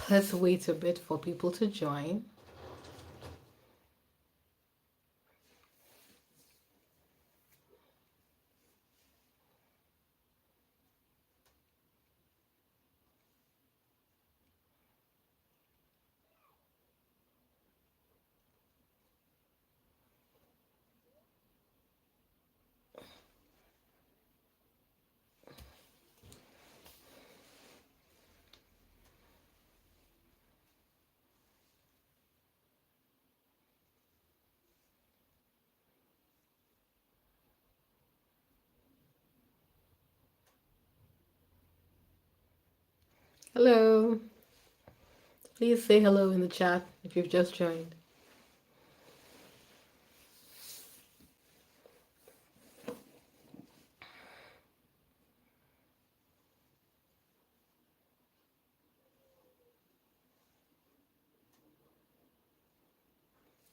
Let's wait a bit for people to join. Hello. Please say hello in the chat if you've just joined.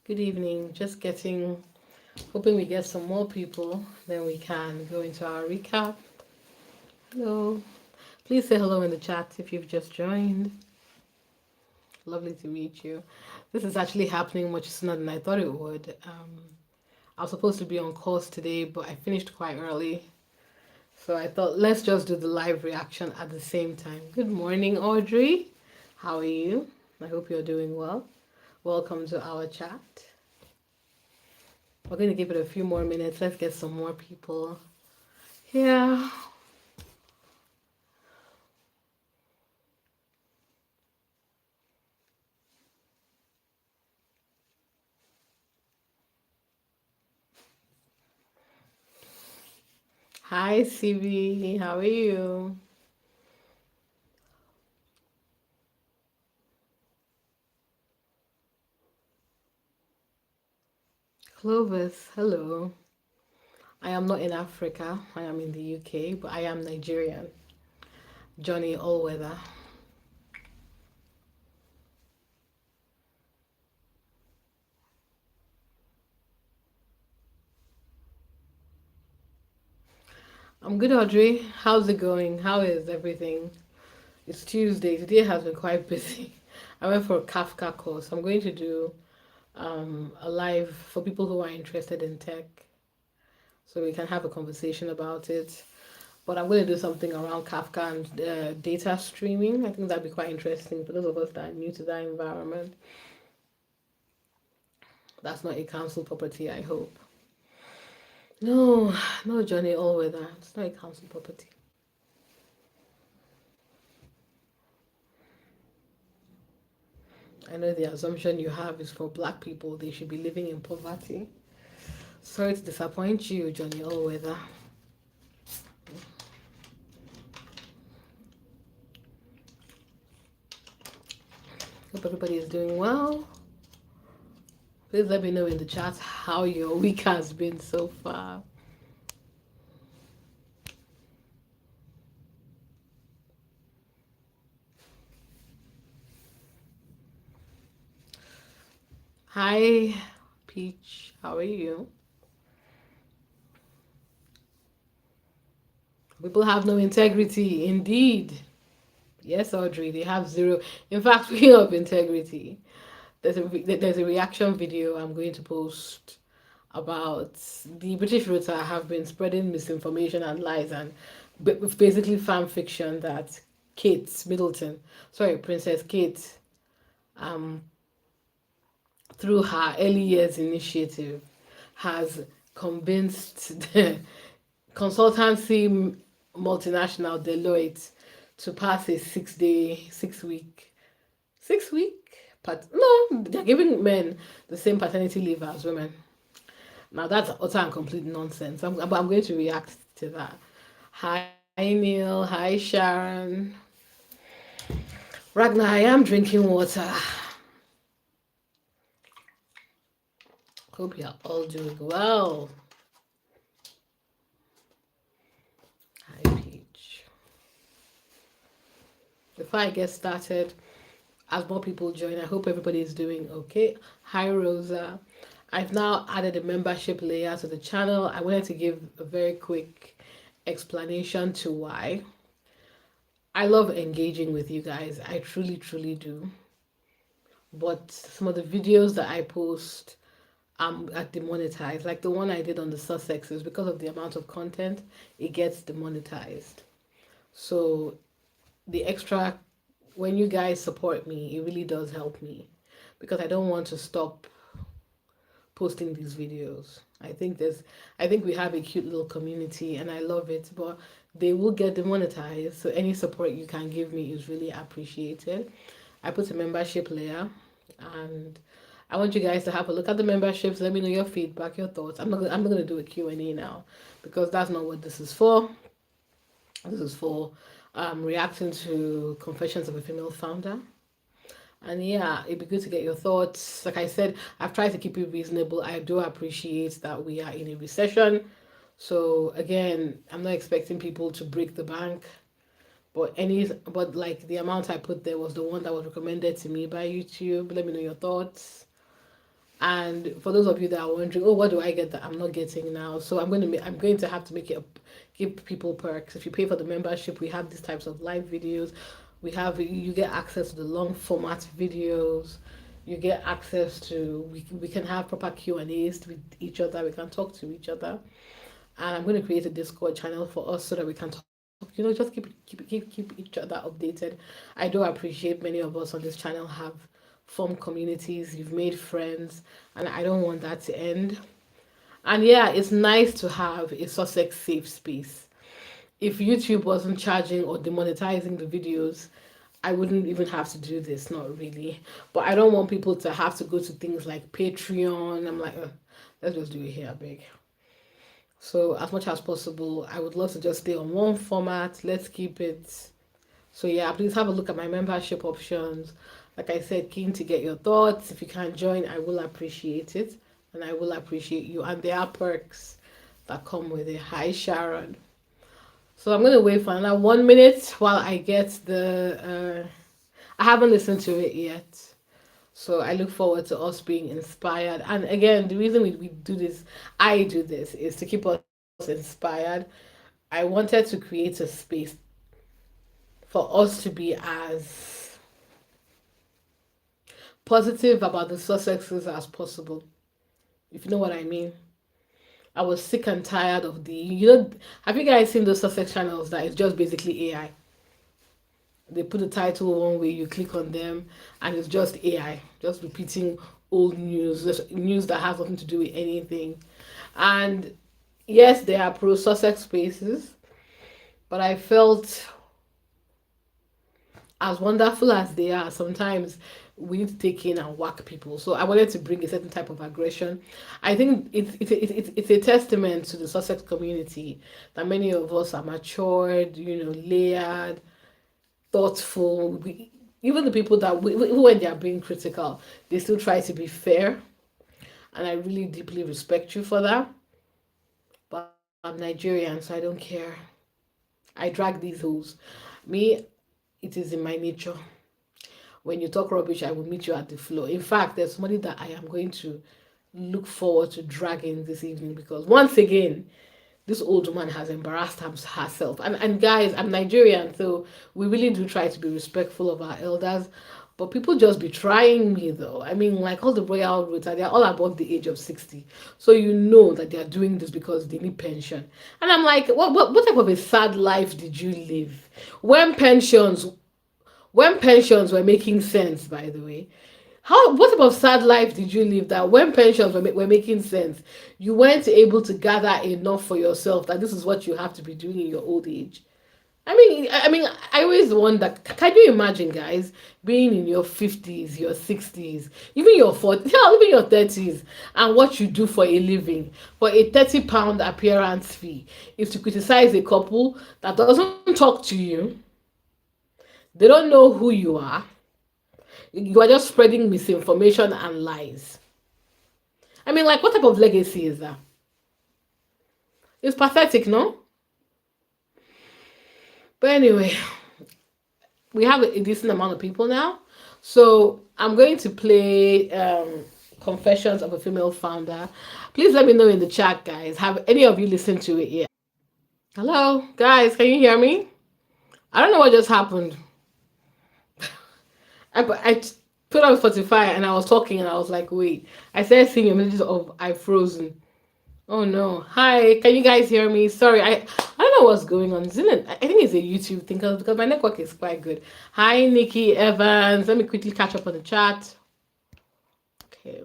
Good evening. Just getting, hoping we get some more people, then we can go into our recap. Hello. Please say hello in the chat if you've just joined. Lovely to meet you. This is actually happening much sooner than I thought it would. I was supposed to be on course today, but I finished quite early. So I thought let's just do the live reaction at the same time. Good morning, Audrey. How are you? I hope you're doing well. Welcome to our chat. We're going to give it a few more minutes. Let's get some more people here. Hi, CB. How are you? Clovis, hello. I am not in Africa. I am in the UK, but I am Nigerian. Johnny Allweather. I'm good, Audrey. How's it going? How is everything? It's Tuesday. Today has been quite busy. I went for a Kafka course. I'm going to do a live for people who are interested in tech, so we can have a conversation about it. But I'm going to do something around Kafka and data streaming. I think that'd be quite interesting for those of us that are new to that environment. That's not a council property, I hope. No, no, Johnny Allweather. It's not a council property. I know the assumption you have is for black people, they should be living in poverty. Sorry to disappoint you, Johnny Allweather. Hope everybody is doing well. Please let me know in the chat how your week has been so far. Hi, Peach. How are you? People have no integrity, indeed. Yes, Audrey, they have zero. In fact, speaking of integrity, there's a reaction video I'm going to post about the British Rota have been spreading misinformation and lies and basically fan fiction that Princess Kate, um, through her early years initiative, has convinced the consultancy multinational Deloitte to pass a 6 week but no, they're giving men the same paternity leave as women. Now that's utter and complete nonsense. I'm going to react to that. Hi Neil, hi Sharon. Ragnar, I am drinking water. Hope you're all doing well. Hi Peach. Before I get started, as more people join, I hope everybody is doing okay. Hi Rosa. I've now added a membership layer to the channel. I wanted to give a very quick explanation to why. I love engaging with you guys. I truly, truly do. But some of the videos that I post are demonetized. Like the one I did on the Sussexes, because of the amount of content, it gets demonetized. So the extra, when you guys support me, it really does help me because I don't want to stop posting these videos. I think we have a cute little community and I love it, but they will get demonetized. So any support you can give me is really appreciated. I put a membership layer, and I want you guys to have a look at the memberships. Let me know your feedback, your thoughts. I'm not gonna do a Q&A now because that's not what this is for. This is for reacting to Confessions of a Female Founder. And yeah, it'd be good to get your thoughts. Like I said, I've tried to keep it reasonable. I do appreciate that we are in a recession. So again, I'm not expecting people to break the bank. But like the amount I put there was the one that was recommended to me by YouTube. Let me know your thoughts. And for those of you that are wondering, oh, what do I get that I'm not getting now? So I'm going to have to make it give people perks. If you pay for the membership, we have these types of live videos. You get access to the long format videos. You get access to we can have proper Q&As with each other. We can talk to each other. And I'm going to create a Discord channel for us so that we can talk. Just keep each other updated. I do appreciate many of us on this channel have formed communities. You've made friends, and I don't want that to end. And yeah, it's nice to have a Sussex safe space. If YouTube wasn't charging or demonetizing the videos, I wouldn't even have to do this, not really. But I don't want people to have to go to things like Patreon. I'm like, let's just do it here, big. So as much as possible, I would love to just stay on one format. Let's keep it. So yeah, please have a look at my membership options. Like I said, keen to get your thoughts. If you can't join, I will appreciate it. And I will appreciate you. And there are perks that come with it. Hi, Sharon. So I'm going to wait for another 1 minute while I get the... I haven't listened to it yet. So I look forward to us being inspired. And again, the reason we do this, I do this, is to keep us inspired. I wanted to create a space for us to be as positive about the Sussexes as possible. If you know what I mean. I was sick and tired of have you guys seen those Sussex channels that is just basically AI? They put the title one way, you click on them, and it's just AI, just repeating old news, just news that has nothing to do with anything. And yes, there are pro Sussex spaces, but I felt as wonderful as they are, sometimes we need to take in and whack people. So I wanted to bring a certain type of aggression. I think it's a testament to the Sussex community that many of us are matured, layered, thoughtful. Even the people that when they are being critical, they still try to be fair, and I really deeply respect you for that. But I'm Nigerian, so I don't care. I drag these holes. Me, it is in my nature. When you talk rubbish, I will meet you at the floor. In fact, there's somebody that I am going to look forward to dragging this evening because once again, this old woman has embarrassed herself. And guys, I'm Nigerian, so we really do try to be respectful of our elders. But people just be trying me though. I mean, like all the royal roots, they're all above the age of 60. So you know that they're doing this because they need pension. And I'm like, what type of a sad life did you live? When pensions when pensions were making sense, by the way, what type of sad life did you live that when pensions were making sense, you weren't able to gather enough for yourself that this is what you have to be doing in your old age? I always wonder, can you imagine, guys, being in your 50s, your 60s, even your 40s, hell, even your 30s, and what you do for a living, for a £30 appearance fee, is to criticize a couple that doesn't talk to you, they don't know who you are just spreading misinformation and lies. I mean, like, what type of legacy is that? It's pathetic, no? But anyway, we have a decent amount of people now. So I'm going to play Confessions of a Female Founder. Please let me know in the chat, guys. Have any of you listened to it yet? Hello, guys, can you hear me? I don't know what just happened. I put on Spotify and I was talking and I was like, wait. I started seeing images of I frozen. Oh no. Hi, can you guys hear me? Sorry, I don't know what's going on. Isn't it? I think it's a YouTube thing because my network is quite good. Hi, Nikki Evans. Let me quickly catch up on the chat. Okay.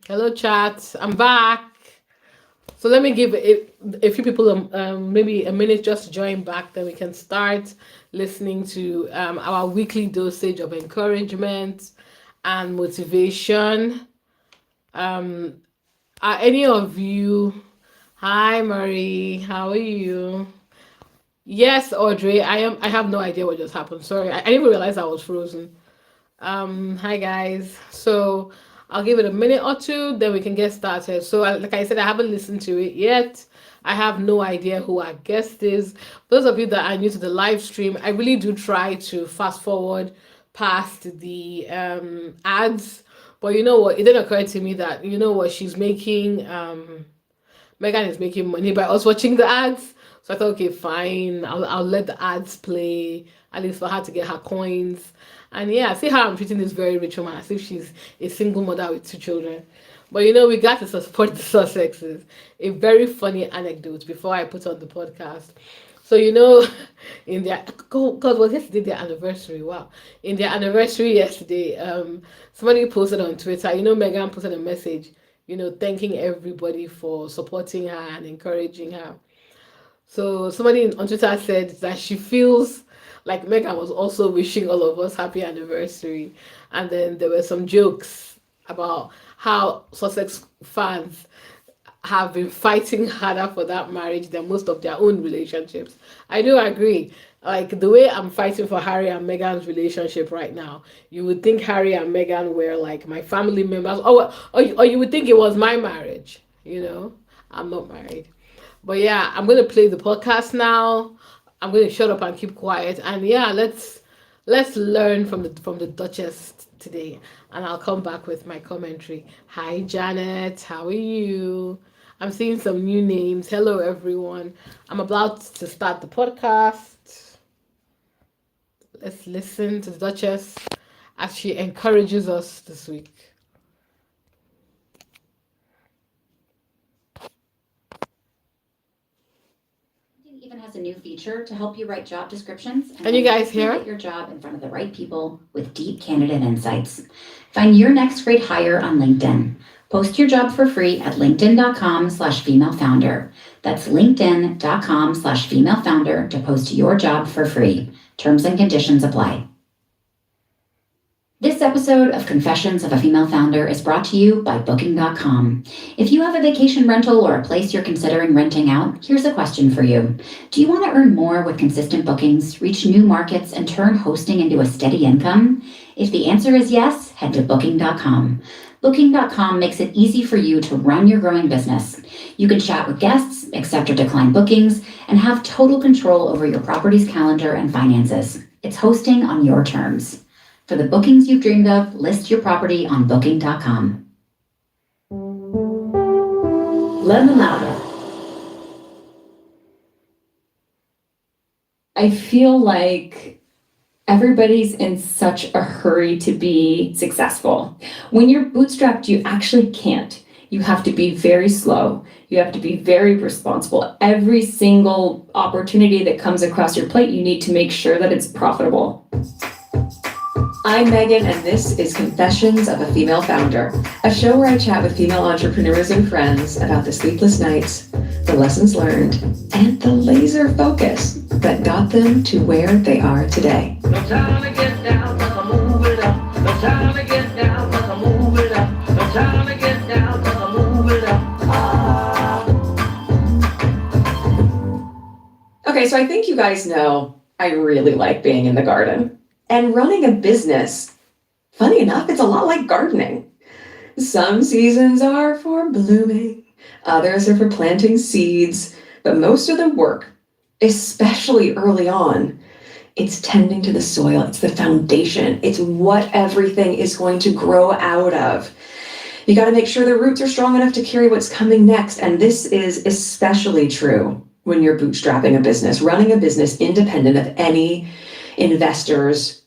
Hello, chat. I'm back. So let me give a few people maybe a minute just to join back. Then we can start listening to our weekly dosage of encouragement and motivation. Are any of you? Hi, Marie. How are you? Yes, Audrey. I am. I have no idea what just happened. Sorry, I didn't even realize I was frozen. Hi guys. So I'll give it a minute or two, then we can get started. So, like I said, I haven't listened to it yet. I have no idea who our guest is. For those of you that are new to the live stream, I really do try to fast forward past the ads. But you know what? It didn't occur to me that you know what she's making. Megan is making money by us watching the ads. So I thought, okay, fine. I'll let the ads play, at least for her to get her coins. And yeah, see how I'm treating this very rich woman as if she's a single mother with two children. But you know, we got to support the Sussexes. A very funny anecdote before I put on the podcast. So you know, in their God was yesterday their anniversary. Wow! In their anniversary yesterday, somebody posted on Twitter. You know, Megan posted a message. You know, thanking everybody for supporting her and encouraging her. So somebody on Twitter said that she feels like Megan was also wishing all of us happy anniversary. And then there were some jokes about how Sussex fans have been fighting harder for that marriage than most of their own relationships. I do agree. Like the way I'm fighting for Harry and Meghan's relationship right now, you would think Harry and Meghan were like my family members, or you would think it was my marriage. You know, I'm not married. But yeah, I'm gonna play the podcast now. I'm gonna shut up and keep quiet. And yeah, let's learn from the Duchess today. And I'll come back with my commentary. Hi Janet, how are you? I'm seeing some new names. Hello everyone. I'm about to start the podcast. Let's listen to the Duchess as she encourages us this week. Even has a new feature to help you write job descriptions and you guys hear get your job in front of the right people with deep candidate insights. Find your next great hire on LinkedIn. Post your job for free at linkedin.com/female-founder. That's linkedin.com/female-founder to post your job for free. Terms and conditions apply. This episode of Confessions of a Female Founder is brought to you by Booking.com. If you have a vacation rental or a place you're considering renting out, here's a question for you. Do you want to earn more with consistent bookings, reach new markets, and turn hosting into a steady income? If the answer is yes, head to Booking.com. Booking.com makes it easy for you to run your growing business. You can chat with guests, accept or decline bookings, and have total control over your property's calendar and finances. It's hosting on your terms. For the bookings you've dreamed of, list your property on Booking.com. Learn louder. I feel like everybody's in such a hurry to be successful. When you're bootstrapped, you actually can't. You have to be very slow. You have to be very responsible. Every single opportunity that comes across your plate, you need to make sure that it's profitable. I'm Megan, and this is Confessions of a Female Founder, a show where I chat with female entrepreneurs and friends about the sleepless nights, the lessons learned, and the laser focus that got them to where they are today. No time to get down, I'ma move it up. No time to get down, I'ma move it up. No time to get down, I'ma move it up. Okay, so I think you guys know I really like being in the garden. And running a business, funny enough, it's a lot like gardening. Some seasons are for blooming, others are for planting seeds, but most of the work, especially early on, it's tending to the soil, it's the foundation, it's what everything is going to grow out of. You got to make sure the roots are strong enough to carry what's coming next, and this is especially true when you're bootstrapping a business, running a business independent of any investors,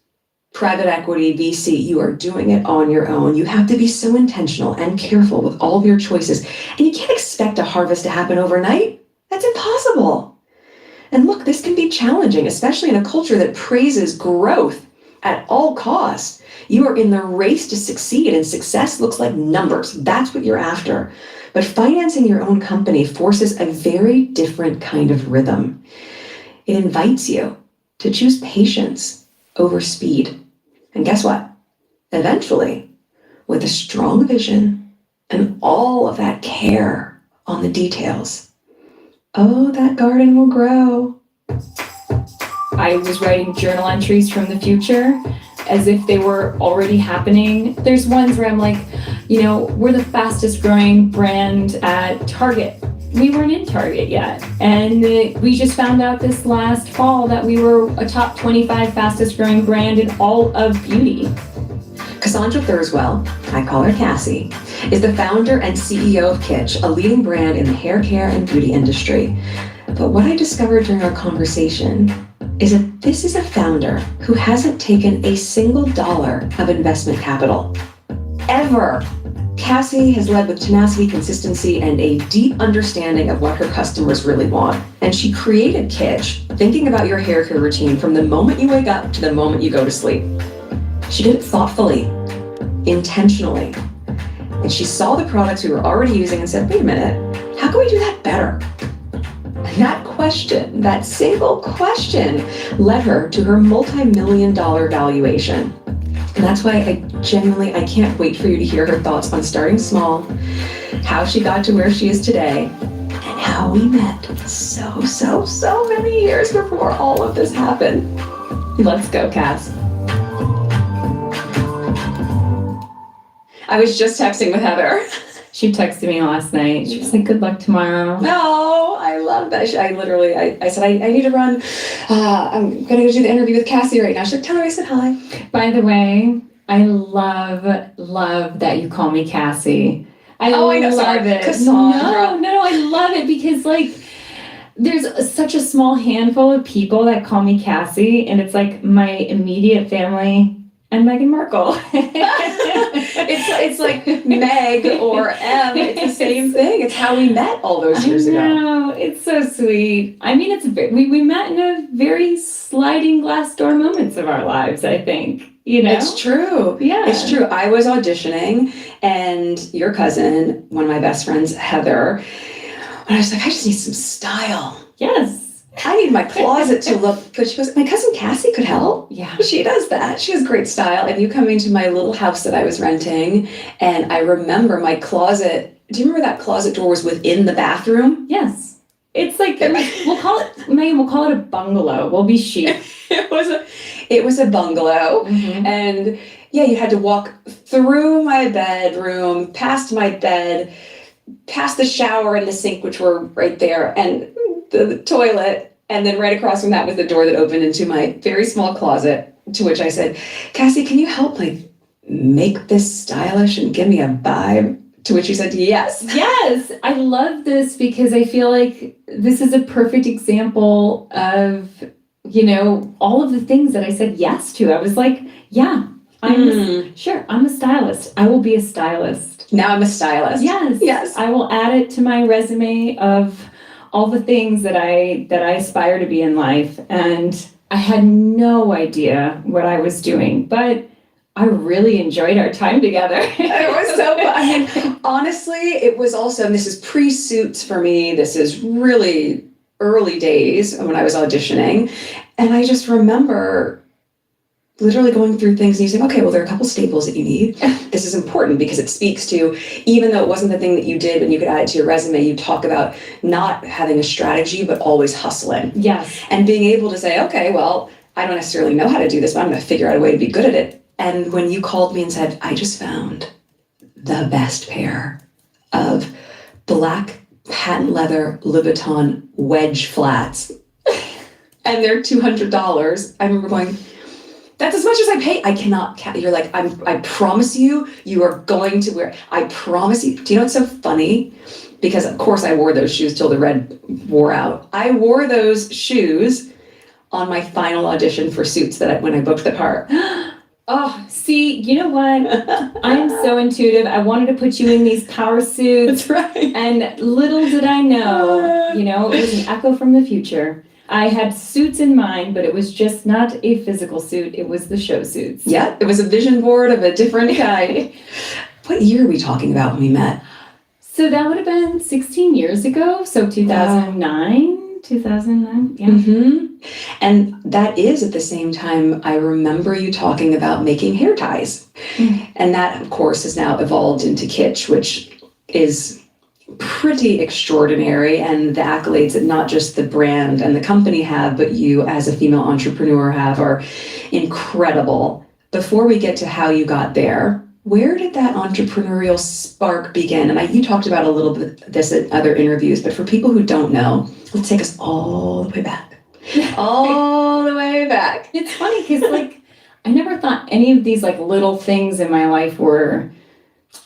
private equity, VC. You are doing it on your own. You have to be so intentional and careful with all of your choices. And you can't expect a harvest to happen overnight. That's impossible. And look, this can be challenging, especially in a culture that praises growth at all costs. You are in the race to succeed, and success looks like numbers. That's what you're after. But financing your own company forces a very different kind of rhythm. It invites you to choose patience over speed. And guess what? Eventually, with a strong vision and all of that care on the details, oh, that garden will grow. I was writing journal entries from the future as if they were already happening. There's ones where I'm like, we're the fastest growing brand at Target. We weren't in Target yet. And we just found out this last fall that we were a top 25 fastest growing brand in all of beauty. Cassandra Thurswell, I call her Cassie, is the founder and CEO of Kitsch, a leading brand in the hair care and beauty industry. But what I discovered during our conversation is that this is a founder who hasn't taken a single dollar of investment capital, ever. Cassie has led with tenacity, consistency, and a deep understanding of what her customers really want. And she created Kitsch, thinking about your hair care routine from the moment you wake up to the moment you go to sleep. She did it thoughtfully, intentionally. And she saw the products we were already using and said, wait a minute, how can we do that better? And that question, that single question, led her to her multi-million-dollar valuation. And that's why I can't wait for you to hear her thoughts on starting small, how she got to where she is today, and how we met so many years before all of this happened. Let's go, Cass. I was just texting with Heather. She texted me last night. She was like, good luck tomorrow. No, I love that. I said, I need to run. I'm going to go do the interview with Cassie right now. She's like, tell her I said hi. By the way, I love that you call me Cassie. I know, love sorry. it. Cassandra. No, I love it because there's such a small handful of people that call me Cassie, and it's like my immediate family and Meghan Markle. it's like Meg or M. It's the same thing. It's how we met all those years ago. No, it's so sweet. I mean, we met in a very sliding glass door moments of our lives, I think. It's true. Yeah. It's true. I was auditioning, and your cousin, one of my best friends, Heather, and I was like, I just need some style. Yes. I need my closet to look good. She goes, my cousin Cassie could help. Yeah. She does that. She has great style. And you come into my little house that I was renting, and I remember my closet. Do you remember that closet door was within the bathroom? Yes. It's like, we'll call it a bungalow. We'll be chic. It was a bungalow. Mm-hmm. And yeah, you had to walk through my bedroom, past my bed, past the shower and the sink, which were right there, and the toilet. And then right across from that was the door that opened into my very small closet, to which I said, Cassie, can you help make this stylish and give me a vibe? To which you said, yes. Yes. I love this because I feel like this is a perfect example of, all of the things that I said yes to. I was like, yeah, I'm a stylist. I will be a stylist. Now I'm a stylist. Yes. I will add it to my resume of all the things that I aspire to be in life. And I had no idea what I was doing, but I really enjoyed our time together. It was so fun. I mean, honestly, it was also, and this is pre-suits for me. This is really early days when I was auditioning. And I just remember literally going through things and you saying, okay, well, there are a couple staples that you need. This is important because it speaks to, even though it wasn't the thing that you did and you could add it to your resume, you talk about not having a strategy, but always hustling. Yes. And being able to say, okay, well, I don't necessarily know how to do this, but I'm going to figure out a way to be good at it. And when you called me and said, I just found the best pair of black patent leather Louboutin wedge flats, and they're $200, I remember going, that's as much as I pay. I cannot, you're like, I promise you, you are going to wear, I promise you. Do you know what's so funny? because of course I wore those shoes till the red wore out. I wore those shoes on my final audition for Suits when I booked the part. Oh, see, you know what? I'm so intuitive. I wanted to put you in these power suits. That's right. And little did I know, it was an echo from the future. I had suits in mind, but it was just not a physical suit. It was the show suits. Yeah, it was a vision board of a different kind. What year are we talking about when we met? So that would have been 16 years ago. So 2009, 2009, yeah. Mm-hmm. And that is at the same time, I remember you talking about making hair ties. Mm. And that, of course, has now evolved into Kitsch, which is pretty extraordinary. And the accolades that not just the brand and the company have, but you as a female entrepreneur have are incredible. Before we get to how you got there, where did that entrepreneurial spark begin? And you talked about a little bit of this at other interviews, but for people who don't know, let's take us all the way back. All the way back. It's funny because I never thought any of these little things in my life were,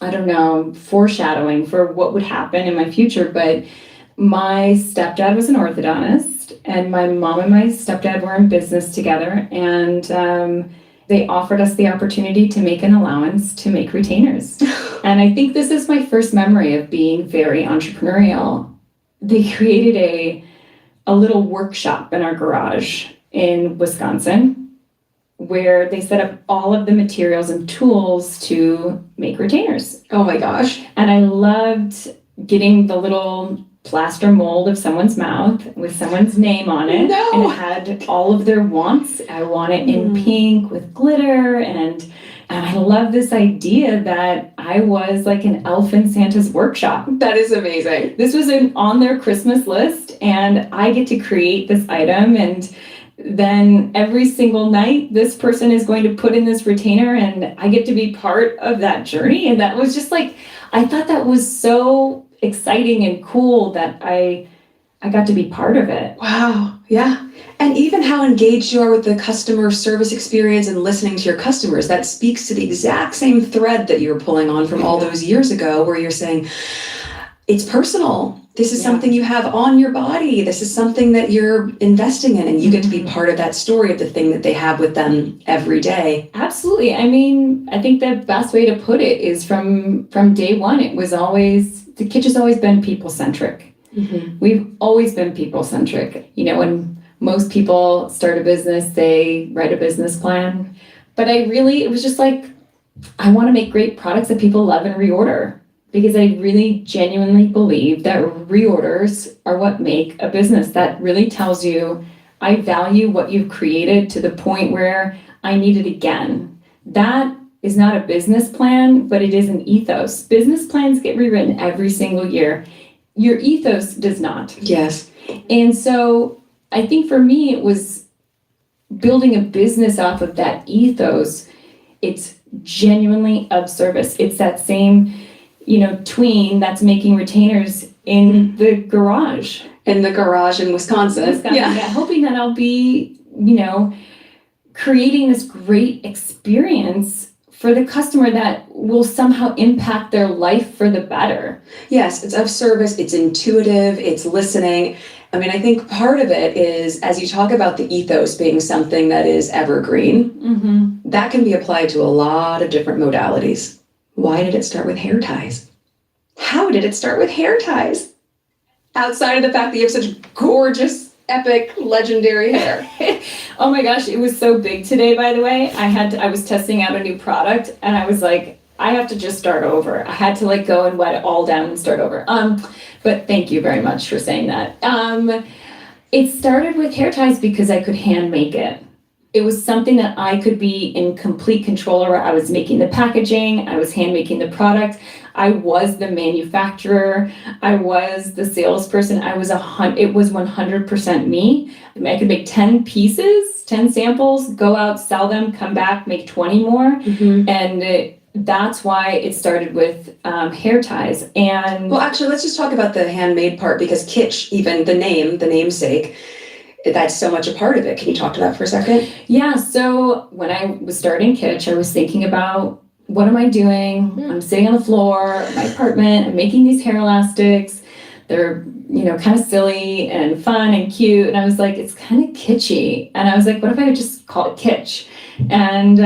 I don't know, foreshadowing for what would happen in my future. But my stepdad was an orthodontist, and my mom and my stepdad were in business together, and they offered us the opportunity to make an allowance to make retainers. And I think this is my first memory of being very entrepreneurial. They created a little workshop in our garage in Wisconsin where they set up all of the materials and tools to make retainers. Oh my gosh. And I loved getting the little plaster mold of someone's mouth with someone's name on it. No. And it had all of their wants. I want it in pink with glitter, and I love this idea that I was like an elf in Santa's workshop. That is amazing. This was on their Christmas list, and I get to create this item, and then every single night this person is going to put in this retainer, and I get to be part of that journey. And that was just I thought that was so exciting and cool that I got to be part of it. Wow. Yeah. And even how engaged you are with the customer service experience and listening to your customers, that speaks to the exact same thread that you were pulling on from all those years ago, where you're saying, it's personal. This is something you have on your body. This is something that you're investing in, and you get to be part of that story of the thing that they have with them every day. Absolutely. I mean, I think the best way to put it is from day one, it was always, the Kitsch has always been people-centric. Mm-hmm. We've always been people-centric. When most people start a business, they write a business plan. But it was just I want to make great products that people love and reorder. Because I really genuinely believe that reorders are what make a business. That really tells you, I value what you've created to the point where I need it again. That is not a business plan, but it is an ethos. Business plans get rewritten every single year. Your ethos does not. Yes. And so I think for me, it was building a business off of that ethos. It's genuinely of service. It's that same tween that's making retainers in the garage. In the garage in Wisconsin. Yeah. Hoping that I'll be, creating this great experience for the customer that will somehow impact their life for the better. Yes, it's of service, it's intuitive, it's listening. I mean, I think part of it is, as you talk about the ethos being something that is evergreen, that can be applied to a lot of different modalities. Why did it start with hair ties? How did it start with hair ties? Outside of the fact that you have such gorgeous, epic, legendary hair. Oh my gosh, it was so big today, by the way. I was testing out a new product, and I was like, I have to just start over. I had to go and wet it all down and start over. But thank you very much for saying that. It started with hair ties because I could hand make it. It was something that I could be in complete control over. I was making the packaging, I was hand making the product, I was the manufacturer, I was the salesperson. It was 100% me. I could make 10 pieces, 10 samples, go out, sell them, come back, make 20 more. And that's why it started with hair ties. And well, actually, let's just talk about the handmade part, because Kitsch, even the namesake, that's so much a part of it. Can you talk to that for a second? Yeah, so when I was starting Kitsch, I was thinking about, what am I doing? I'm sitting on the floor of my apartment, I'm making these hair elastics. They're, kind of silly and fun and cute. And I was like, it's kind of kitschy. And I was like, what if I could just call it Kitsch? And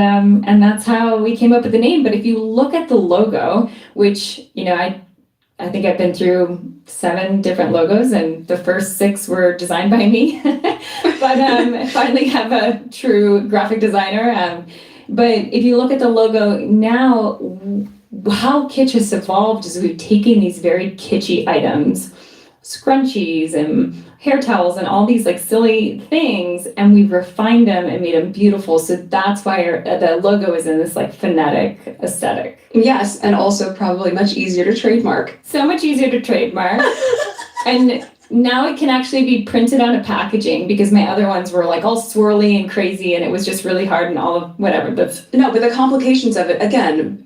that's how we came up with the name. But if you look at the logo, which, I think I've been through 7 different logos, and the first 6 were designed by me. But I finally have a true graphic designer. But if you look at the logo now, how Kitsch has evolved is we've taken these very kitschy items, scrunchies and hair towels and all these like silly things, and we've refined them and made them beautiful. So that's why the logo is in this like phonetic aesthetic. Yes, and also probably much easier to trademark. So much easier to trademark. And now it can actually be printed on a packaging, because my other ones were like all swirly and crazy, and it was just really hard and all of whatever. No, but the complications of it, again,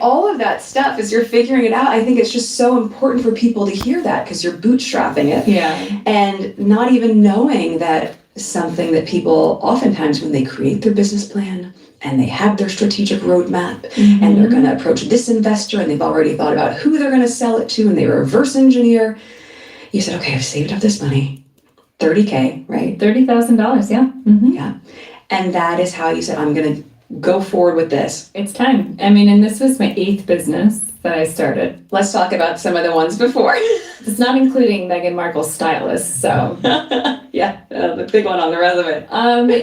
all of that stuff as you're figuring it out, I think it's just so important for people to hear that, because you're bootstrapping it. Yeah. And not even knowing that something that people oftentimes, when they create their business plan and they have their strategic roadmap, and they're going to approach this investor, and they've already thought about who they're going to sell it to, and they reverse engineer. You said, okay, I've saved up this money, $30K, right? $30,000, yeah. Yeah. And that is how you said, I'm going to go forward with this. It's time. I mean, and this was my 8th business that I started. Let's talk about some of the ones before. It's not including Meghan Markle's stylist, so. Yeah, the big one on the resume.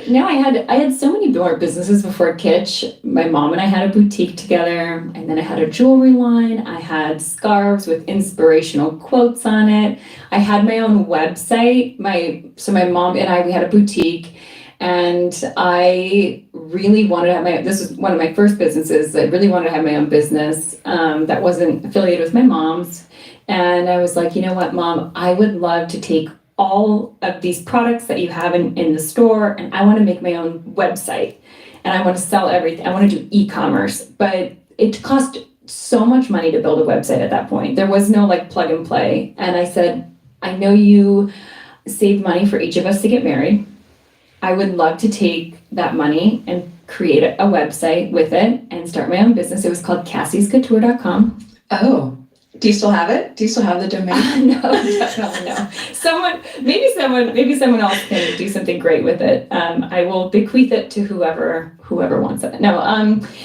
No, I had so many more businesses before Kitsch. My mom and I had a boutique together, and then I had a jewelry line. I had scarves with inspirational quotes on it. I had my own website. My mom and we had a boutique, and I really wanted to have this was one of my first businesses. I really wanted to have my own business that wasn't affiliated with my mom's. And I was like, you know what, Mom, I would love to take all of these products that you have in the store, and I want to make my own website, and I want to sell everything. I want to do e-commerce, but it cost so much money to build a website at that point. There was no like plug and play. And I said, I know you save money for each of us to get married. I would love to take that money and create a website with it and start my own business. It was called Cassie'sCouture.com. Oh, do you still have it? Do you still have the domain? No, definitely no. Maybe someone else can do something great with it. I will bequeath it to whoever wants it. No,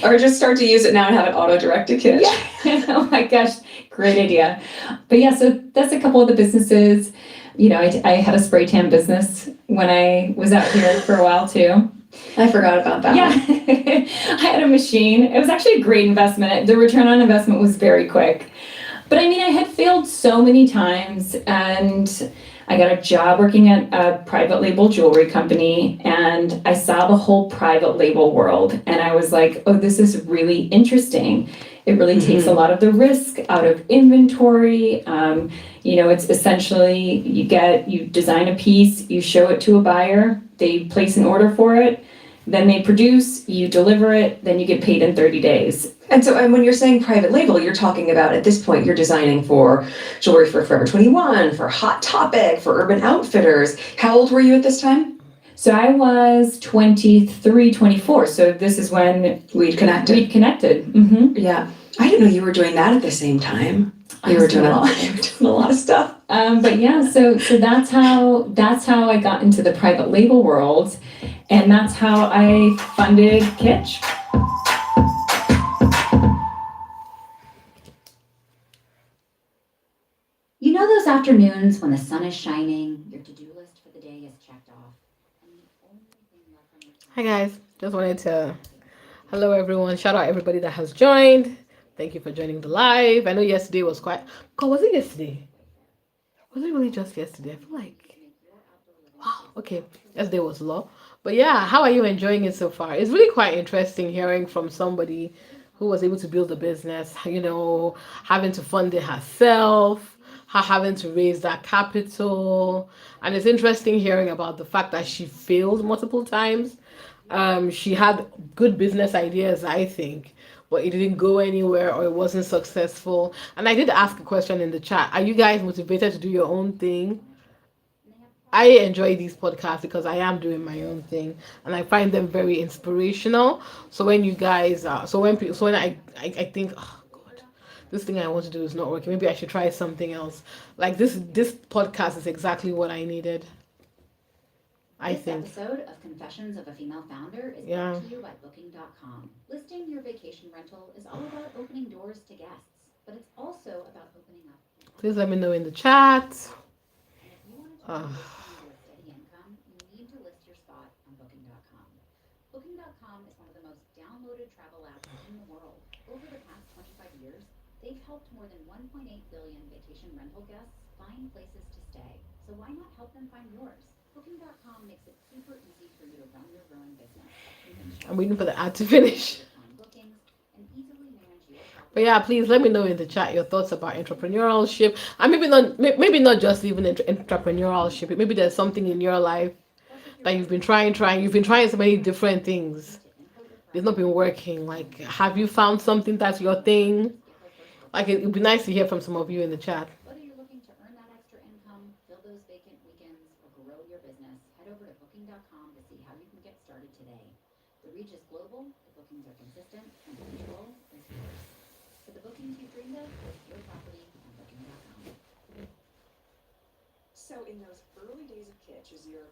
or just start to use it now and have it auto-directed, Kitsch. Yeah. Oh my gosh, great idea. But yeah, so that's a couple of the businesses. I had a spray tan business when I was out here for a while too. I forgot about that. Yeah, I had a machine. It was actually a great investment. The return on investment was very quick. But I mean, I had failed so many times, and I got a job working at a private label jewelry company, and I saw the whole private label world, and I was like, oh, this is really interesting. It really takes a lot of the risk out of inventory. It's essentially you design a piece, you show it to a buyer, they place an order for it, then they produce, you deliver it, then you get paid in 30 days. And when you're saying private label, you're talking about, at this point, you're designing for jewelry for Forever 21, for Hot Topic, for Urban Outfitters. How old were you at this time? So I was 23, 24. So this is when we'd connected. Mm-hmm. Yeah. I didn't know you were doing that at the same time. You were doing a lot of stuff. But yeah, so that's how I got into the private label world, and that's how I funded Kitsch. You know those afternoons when the sun is shining, your to-do list for the day is checked off, and the only thing left on your Hi guys, just wanted to hello everyone. Shout out everybody that has joined. Thank you for joining the live. I know yesterday was quite. God, was it yesterday? Was it really just yesterday? I feel like. Wow. Okay, yesterday was low, but yeah, how are you enjoying it so far? It's really quite interesting hearing from somebody who was able to build a business. Having to fund it herself, her having to raise that capital, and it's interesting hearing about the fact that she failed multiple times. She had good business ideas, I think, but it didn't go anywhere or it wasn't successful. And I did ask a question in the chat. Are you guys motivated to do your own thing? I enjoy these podcasts because I am doing my own thing and I find them very inspirational. So when you guys, when I think, oh God, this thing I want to do is not working. Maybe I should try something else. Like this podcast is exactly what I needed. I This think. episode of Confessions of a Female Founder is Yeah. brought to you by Booking.com. Listing your vacation rental is all about opening doors to guests, but it's also about opening up. Please let me know in the chat. And if you want to turn your vacation into a steady income, you need to list your spot on Booking.com. Booking.com is one of the most downloaded travel apps in the world. Over the past 25 years, they've helped more than 1.8 billion vacation rental guests find places to stay. So why not help them find yours? Booking.com makes it super easy for you to run your growing business. I'm waiting for the ad to finish. Bookings and easily manage your But yeah, please let me know in the chat your thoughts about entrepreneurship, and maybe not just even entrepreneurship. Maybe there's something in your life that you've been trying. You've been trying so many different things. It's not been working. Like, have you found something that's your thing? Like, it'd be nice to hear from some of you in the chat. Whether you're looking to earn that extra income, fill those vacant weekends, or grow your business, head over to Booking.com to see how you can get started today. The reach is global, the bookings are consistent, and the control is yours. For the bookings you dreamed of, list your property on Booking.com. So in those early days of Kitsch, as you're,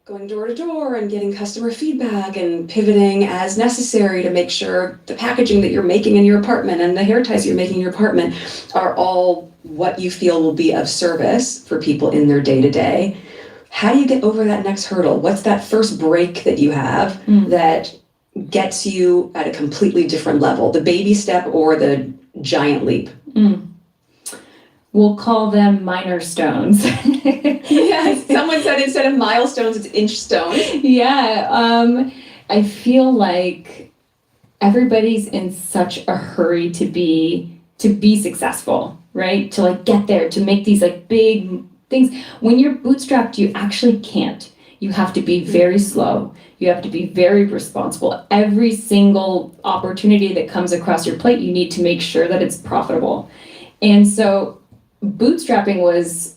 going door to door and getting customer feedback and pivoting as necessary to make sure the packaging that you're making in your apartment and the hair ties you're making in your apartment are all what you feel will be of service for people in their day-to-day. How do you get over that next hurdle? What's that first break that you have that gets you at a completely different level? The baby step or the giant leap? We'll call them minor stones. Yes, someone said instead of milestones, it's inch stones. Yeah, I feel like everybody's in such a hurry to be successful, right? To like get there, to make these like big things. When you're bootstrapped, you actually can't. You have to be very slow. You have to be very responsible. Every single opportunity that comes across your plate, you need to make sure that it's profitable. And so bootstrapping was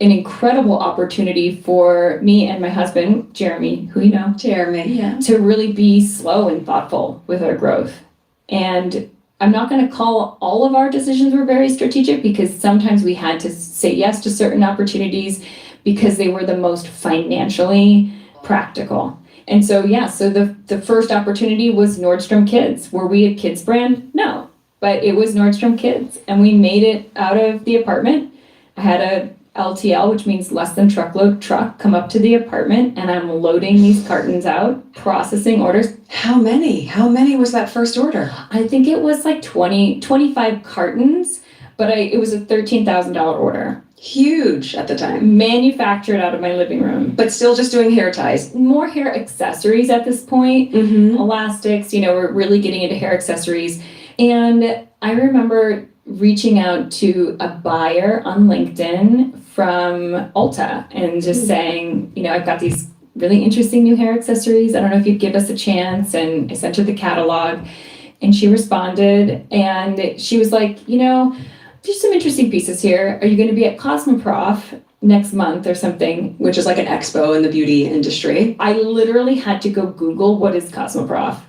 an incredible opportunity for me and my husband, Jeremy, who you know, Jeremy, yeah. to really be slow and thoughtful with our growth. And I'm not going to call all of our decisions were very strategic, because sometimes we had to say yes to certain opportunities because they were the most financially practical. And so, so the first opportunity was Nordstrom Kids. Were we a kids brand? No. But it was Nordstrom Kids, and we made it out of the apartment. I had a LTL, which means less than truckload truck, come up to the apartment, and I'm loading these cartons out, processing orders. How many? How many was that first order? I think it was like 25 cartons, but it was a $13,000 order. Huge at the time. Manufactured out of my living room. But still just doing hair ties. More hair accessories at this point. Mm-hmm. Elastics, we're really getting into hair accessories. And I remember reaching out to a buyer on LinkedIn from Ulta and just saying, I've got these really interesting new hair accessories. I don't know if you'd give us a chance. And I sent her the catalog, and she responded, and she was like, there's some interesting pieces here. Are you going to be at Cosmoprof next month or something? Which is like an expo in the beauty industry. I literally had to go Google what is Cosmoprof.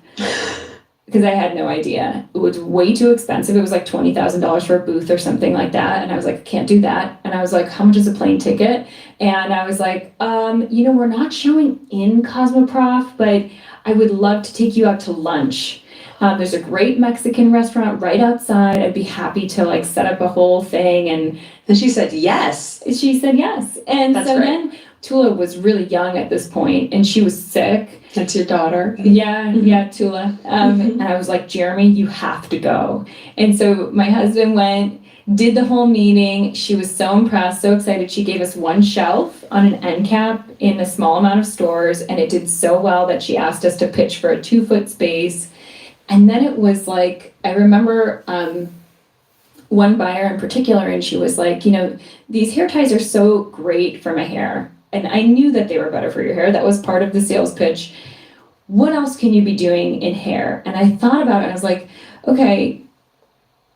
Because I had no idea. It was way too expensive. It was like $20,000 for a booth or something like that. And I was like, can't do that. And I was like, how much is a plane ticket? And I was like, we're not showing in Cosmoprof, but I would love to take you out to lunch. There's a great Mexican restaurant right outside. I'd be happy to like set up a whole thing. And she said yes. She said yes. And That's so great. then Tula was really young at this point, and she was sick. That's your daughter. Yeah, Tula. And I was like, Jeremy, you have to go. And so my husband went, did the whole meeting. She was so impressed, so excited. She gave us one shelf on an end cap in a small amount of stores, and it did so well that she asked us to pitch for a 2-foot space. And then it was like, I remember one buyer in particular, and she was like, these hair ties are so great for my hair. And I knew that they were better for your hair. That was part of the sales pitch. What else can you be doing in hair? And I thought about it, and I was like, okay,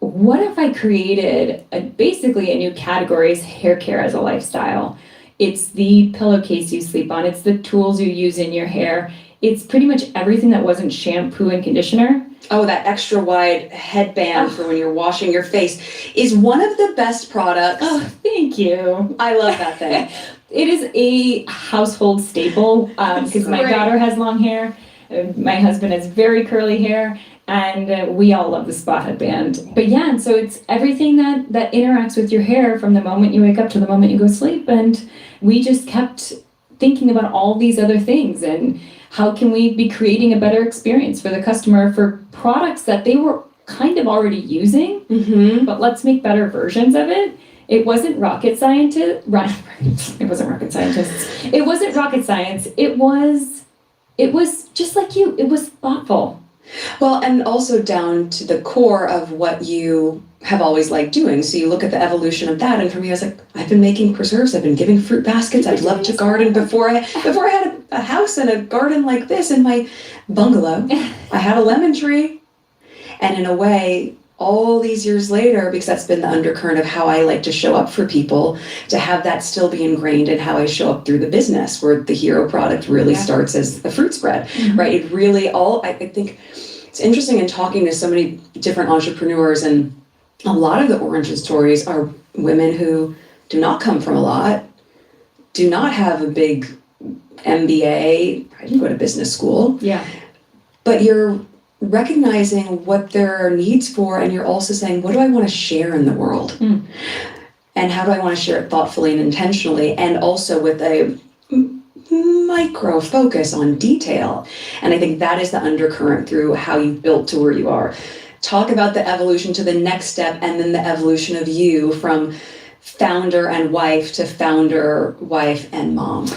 what if I created basically a new category, is hair care as a lifestyle? It's the pillowcase you sleep on. It's the tools you use in your hair. It's pretty much everything that wasn't shampoo and conditioner. Oh, that extra wide headband Oh. for when you're washing your face is one of the best products. Oh, thank you. I love that thing. It is a household staple because my Great. daughter has long hair, my husband has very curly hair, and we all love the spot headband. But yeah, and so it's everything that interacts with your hair from the moment you wake up to the moment you go to sleep. And we just kept thinking about all these other things and how can we be creating a better experience for the customer for products that they were kind of already using, Mm-hmm. but let's make better versions of it. It wasn't rocket scientist. It wasn't rocket scientists. It wasn't rocket science. It was just like you. It was thoughtful. Well, and also down to the core of what you have always liked doing. So you look at the evolution of that, and for me, I was like, I've been making preserves. I've been giving fruit baskets. I'd love to garden before I had a house and a garden like this in my bungalow. I had a lemon tree, and in a way, all these years later, because that's been the undercurrent of how I like to show up for people, to have that still be ingrained in how I show up through the business, where the hero product really starts as a fruit spread, right? It really I think it's interesting in talking to so many different entrepreneurs, and a lot of the origin stories are women who do not come from a lot, do not have a big MBA, I didn't go to business school, Yeah. but you're recognizing what there are needs for, and you're also saying, what do I want to share in the world? And how do I want to share it thoughtfully and intentionally, and also with a micro focus on detail. And I think that is the undercurrent through how you've built to where you are. Talk about the evolution to the next step, and then the evolution of you from founder and wife to founder, wife, and mom.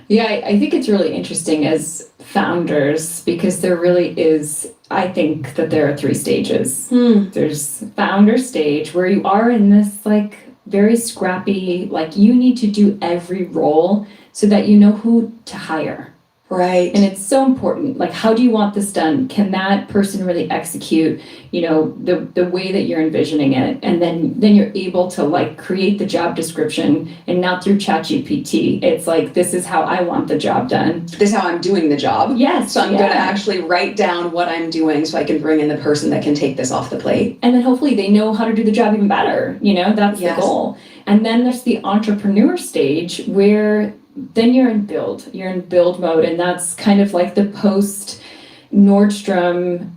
Yeah, I think it's really interesting as founders because there really is, I think that there are 3 stages. There's founder stage where you are in this like very scrappy, like you need to do every role so that you know who to hire. Right. And it's so important. Like, how do you want this done? Can that person really execute, the way that you're envisioning it? And then you're able to like create the job description, and not through ChatGPT. It's like, this is how I want the job done. This is how I'm doing the job. Yes. So I'm going to actually write down what I'm doing so I can bring in the person that can take this off the plate. And then hopefully they know how to do the job even better. That's Yes. the goal. And then there's the entrepreneur stage where then you're in build mode. And that's kind of like the post Nordstrom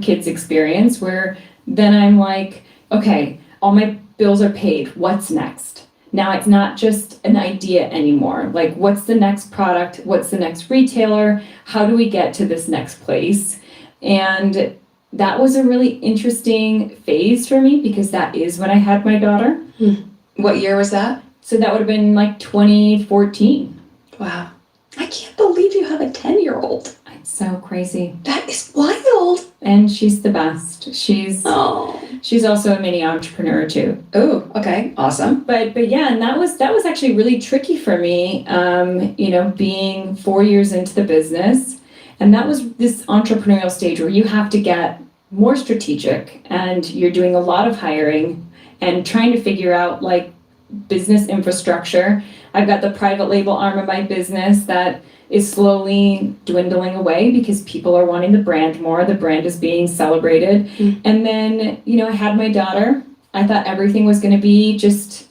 Kids experience, where then I'm like, okay, all my bills are paid. What's next? Now it's not just an idea anymore. Like, what's the next product? What's the next retailer? How do we get to this next place? And that was a really interesting phase for me because that is when I had my daughter. What year was that? So that would have been like 2014. Wow. I can't believe you have a 10-year-old. It's so crazy. That is wild. And she's the best. She's also a mini entrepreneur too. Oh, okay. Awesome. But yeah, and that was actually really tricky for me, being 4 years into the business. And that was this entrepreneurial stage where you have to get more strategic, and you're doing a lot of hiring and trying to figure out like business infrastructure. I've got the private label arm of my business that is slowly dwindling away because people are wanting the brand more. The brand is being celebrated. And then, I had my daughter. I thought everything was going to be just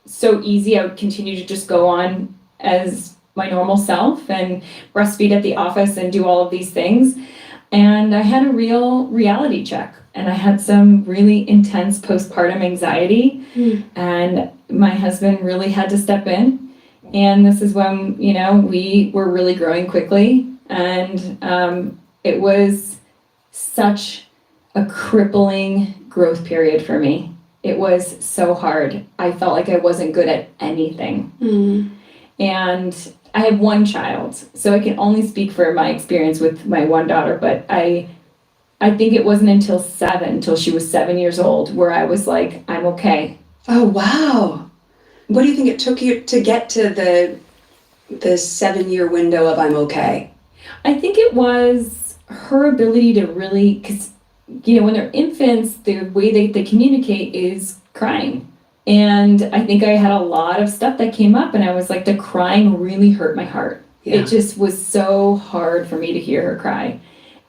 so easy. I would continue to just go on as my normal self and breastfeed at the office and do all of these things. And I had a real reality check. And I had some really intense postpartum anxiety. And my husband really had to step in. And this is when, we were really growing quickly. And it was such a crippling growth period for me. It was so hard. I felt like I wasn't good at anything. And I have one child, so I can only speak for my experience with my one daughter, but I think it wasn't until she was 7 years old, where I was like, I'm okay. Oh, wow. What do you think it took you to get to the 7-year window of I'm okay? I think it was her ability to really, because, when they're infants, the way they communicate is crying. And I think I had a lot of stuff that came up, and I was like, the crying really hurt my heart. Yeah. It just was so hard for me to hear her cry.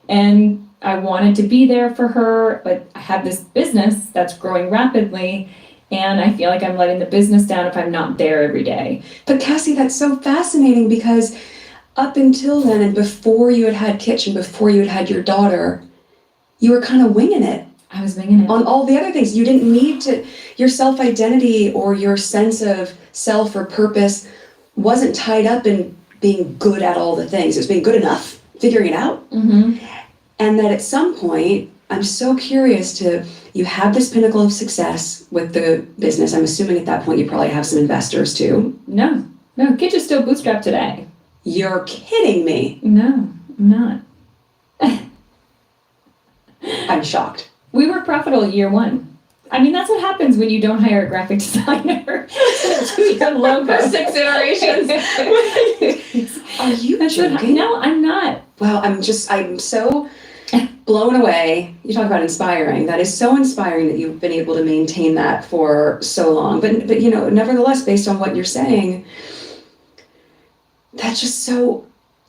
And I wanted to be there for her, but I have this business that's growing rapidly, and I feel like I'm letting the business down if I'm not there every day. But Cassie, that's so fascinating because up until then and before you had Kitchen, before you had your daughter, you were kind of winging it. I was winging it. On all the other things. You didn't need to, your self-identity or your sense of self or purpose wasn't tied up in being good at all the things. It was being good enough, figuring it out. Mm-hmm. And that at some point, I'm so curious you have this pinnacle of success with the business. I'm assuming at that point you probably have some investors too. No, Kitch is still bootstrapped today. You're kidding me. No, I'm not. I'm shocked. We were profitable year one. I mean, that's what happens when you don't hire a graphic designer to do your logo. 6 iterations. Are you That's what, joking? no, I'm not. Wow, I'm so blown away. You talk about inspiring. That is so inspiring that you've been able to maintain that for so long. But nevertheless, based on what you're saying, that's just so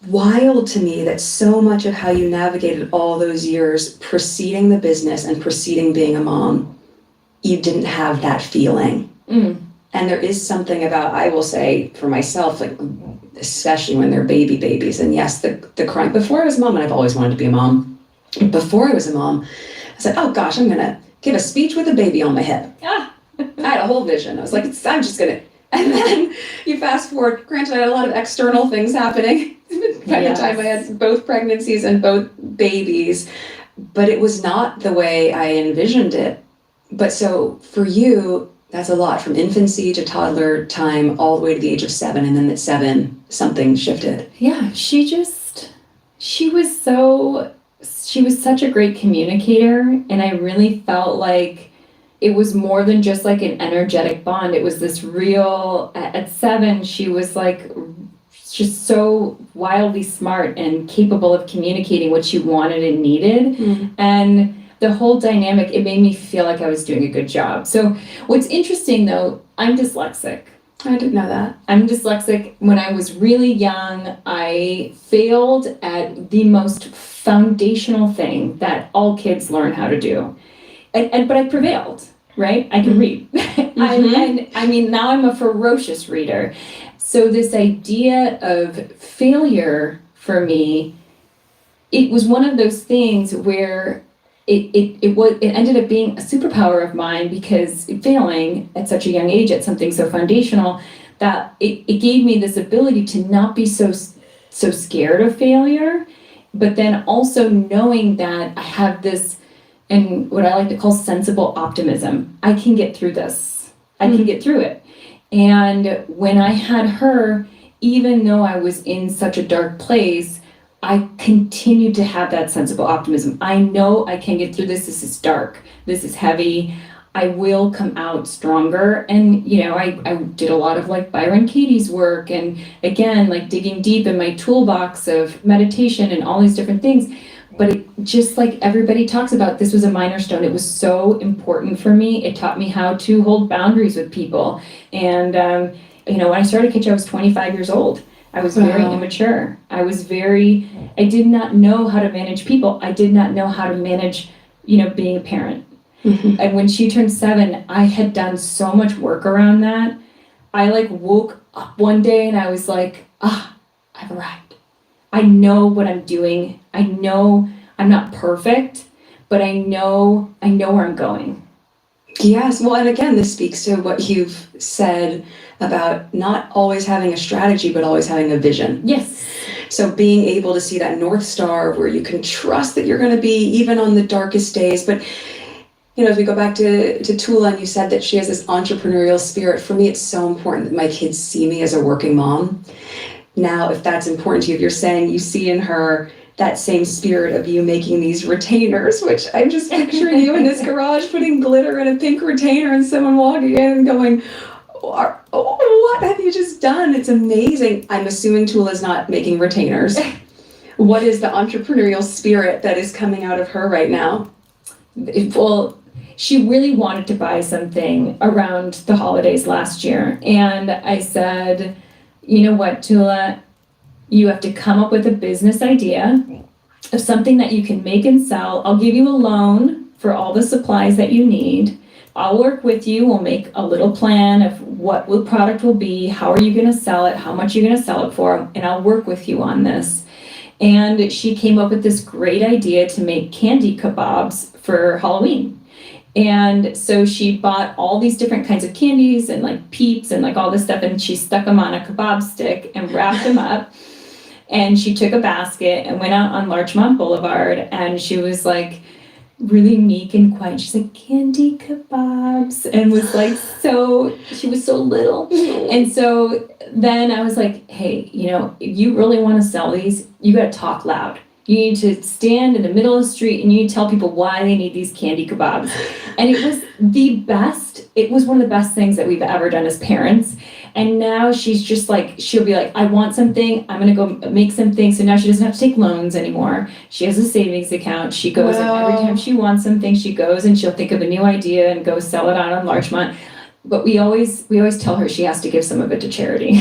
wild to me that so much of how you navigated all those years preceding the business and preceding being a mom, you didn't have that feeling. Mm. And there is something about, I will say for myself, like especially when they're babies, and yes, the crying. Before I was a mom, and I've always wanted to be a mom. Before I was a mom, I said, oh gosh, I'm gonna give a speech with a baby on my hip. Ah. I had a whole vision. I was like, I'm just gonna. And then you fast forward. Granted, I had a lot of external things happening by the time I had both pregnancies and both babies, but it was not the way I envisioned it. But so for you, that's a lot, from infancy to toddler time, all the way to the age of 7, and then at 7, something shifted. Yeah, she was such a great communicator, and I really felt like it was more than just like an energetic bond. It was this real, at 7, she was like just so wildly smart and capable of communicating what she wanted and needed. Mm. And the whole dynamic, it made me feel like I was doing a good job. So what's interesting though, I'm dyslexic. I didn't know that. I'm dyslexic. When I was really young, I failed at the most foundational thing that all kids learn how to do. But I prevailed, right? I can read. I mean, now I'm a ferocious reader. So this idea of failure for me, it was one of those things where it ended up being a superpower of mine, because failing at such a young age at something so foundational, that it gave me this ability to not be so scared of failure, but then also knowing that I have this, and what I like to call sensible optimism. I can get through this. I can get through it. And when I had her, even though I was in such a dark place, I continued to have that sensible optimism. I know I can get through this. This is dark. This is heavy. I will come out stronger. And, I did a lot of like Byron Katie's work, and again, like digging deep in my toolbox of meditation and all these different things. But it, just like everybody talks about, this was a minor stone. It was so important for me. It taught me how to hold boundaries with people. And, when I started Kitch, I was 25 years old. I was very immature. I did not know how to manage people. I did not know how to manage, being a parent. Mm-hmm. And when she turned 7, I had done so much work around that. I like woke up one day and I was like, I've arrived. I know what I'm doing. I know I'm not perfect, but I know where I'm going. Yes. Well, and again, this speaks to what you've said about not always having a strategy, but always having a vision. Yes. So being able to see that North Star where you can trust that you're going to be even on the darkest days. But, as we go back to Tula, and you said that she has this entrepreneurial spirit. For me, it's so important that my kids see me as a working mom. Now, if that's important to you, if you're saying you see in her that same spirit of you making these retainers, which I'm just picturing you in this garage putting glitter in a pink retainer and someone walking in and going, what have you just done? It's amazing. I'm assuming Tula's not making retainers. What is the entrepreneurial spirit that is coming out of her right now? Well, she really wanted to buy something around the holidays last year. And I said, you know what, Tula, you have to come up with a business idea of something that you can make and sell. I'll give you a loan for all the supplies that you need. I'll work with you. We'll make a little plan of what the product will be, how are you going to sell it, how much you're going to sell it for, and I'll work with you on this. And she came up with this great idea to make candy kebabs for Halloween. And so she bought all these different kinds of candies and like Peeps and like all this stuff, and she stuck them on a kebab stick and wrapped them up. And she took a basket and went out on Larchmont Boulevard, and she was like really meek and quiet. She's like, candy kebabs, and was like, she was so little. And so then I was like, hey, if you really want to sell these, you got to talk loud. You need to stand in the middle of the street and you need to tell people why they need these candy kebabs. And it was the best. It was one of the best things that we've ever done as parents. And now she's just like, she'll be like, I want something, I'm going to go make something. So now she doesn't have to take loans anymore. She has a savings account. She goes, and every time she wants something, she goes and she'll think of a new idea and go sell it out on Larchmont. But we always tell her she has to give some of it to charity.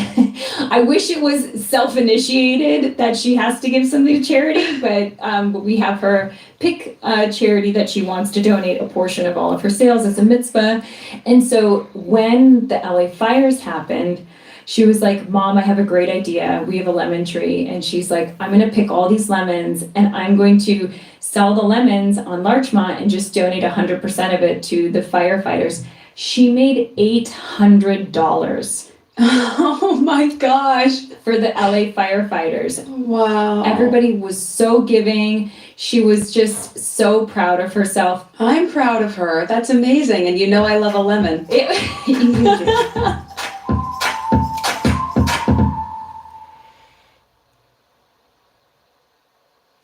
I wish it was self-initiated that she has to give something to charity, but we have her pick a charity that she wants to donate a portion of all of her sales as a mitzvah. And so when the LA fires happened, she was like, Mom, I have a great idea. We have a lemon tree. And she's like, I'm going to pick all these lemons and I'm going to sell the lemons on Larchmont and just donate 100% of it to the firefighters. She made $800. Oh my gosh. For the LA firefighters. Wow. Everybody was so giving. She was just so proud of herself. I'm proud of her. That's amazing. And I love a lemon.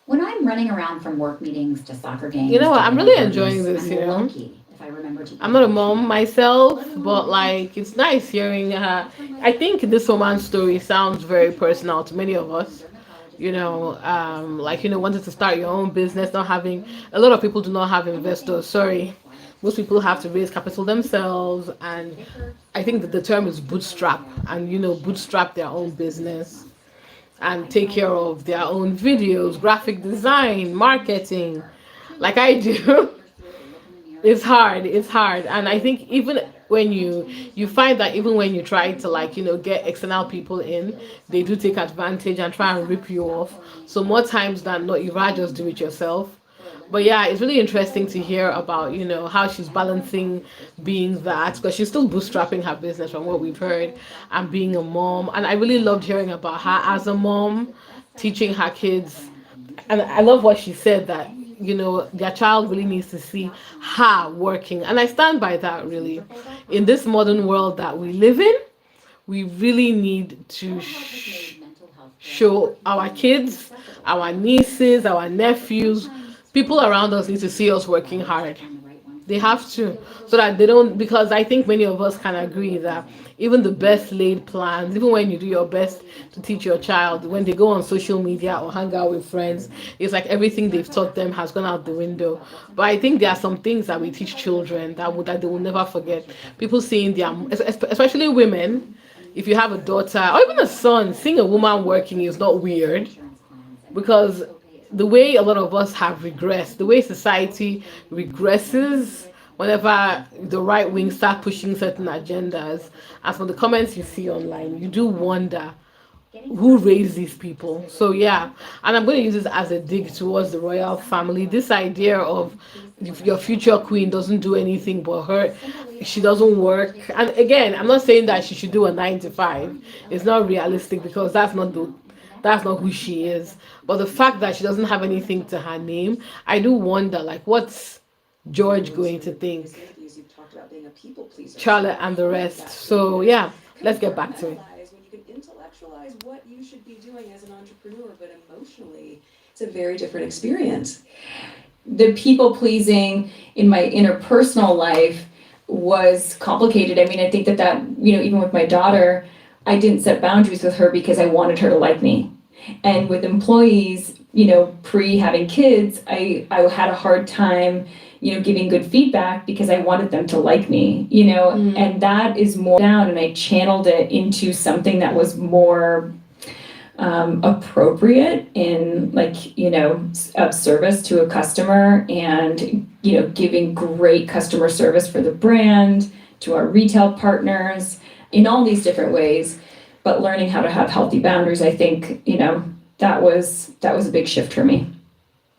When I'm running around from work meetings to soccer games, You know what? to I'm really dinner enjoying parties, this, I'm lucky if I remember to eat I'm not a healthy. mom myself, but like it's nice hearing her. I think this woman's story sounds very personal to many of us. Wanting to start your own business, not having a lot of people do not have investors. Sorry, most people have to raise capital themselves, and I think that the term is bootstrap, and bootstrap their own business and take care of their own videos, graphic design, marketing, like I do. It's hard, and I think even when you find that even when you try to get external people in, they do take advantage and try and rip you off. So more times than not, you rather just do it yourself. But yeah, it's really interesting to hear about how she's balancing being that, because she's still bootstrapping her business from what we've heard, and being a mom. And I really loved hearing about her as a mom, teaching her kids. And I love what she said, that their child really needs to see her working, and I stand by that. Really, in this modern world that we live in, we really need to show our kids, our nieces, our nephews, people around us need to see us working hard. They have to, so that they don't, because I think many of us can agree that even the best laid plans, even when you do your best to teach your child, when they go on social media or hang out with friends, it's like everything they've taught them has gone out the window. But I think there are some things that we teach children that they will never forget. People seeing their, especially women, if you have a daughter or even a son, seeing a woman working is not weird, because the way a lot of us have regressed, the way society regresses whenever the right wing start pushing certain agendas, as for the comments you see online, you do wonder who raised these people. So yeah, and I'm going to use this as a dig towards the royal family. This idea of if your future queen doesn't do anything but she doesn't work. And again, I'm not saying that she should do a 9 to 5. It's not realistic, because that's not who she is. But the fact that she doesn't have anything to her name, I do wonder, like, what's George going to think? Charlotte and the rest. So yeah, let's get back to it. When you can intellectualize what you should be doing as an entrepreneur, but emotionally, it's a very different experience. The people pleasing in my interpersonal life was complicated. I mean, I think that even with my daughter, I didn't set boundaries with her because I wanted her to like me. And with employees, pre having kids, I had a hard time, giving good feedback because I wanted them to like me, and that is more down, and I channeled it into something that was more appropriate in like, of service to a customer and, giving great customer service for the brand, to our retail partners in all these different ways. But learning how to have healthy boundaries, I think, that was a big shift for me.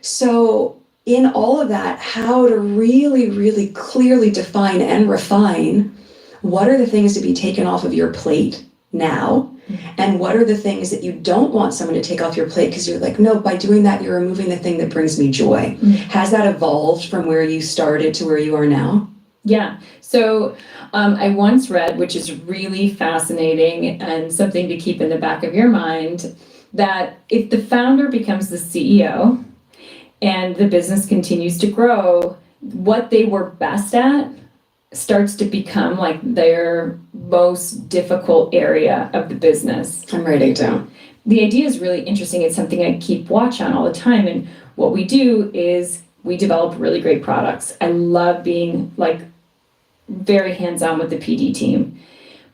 So in all of that, how to really, really clearly define and refine what are the things to be taken off of your plate now, and what are the things that you don't want someone to take off your plate because you're like, no, by doing that, you're removing the thing that brings me joy. Has that evolved from where you started to where you are now? Yeah. So I once read, which is really fascinating and something to keep in the back of your mind, that if the founder becomes the CEO and the business continues to grow, what they were best at starts to become like their most difficult area of the business. I'm writing it down. The idea is really interesting. It's something I keep watch on all the time. And what we do is we develop really great products. I love being like very hands-on with the PD team.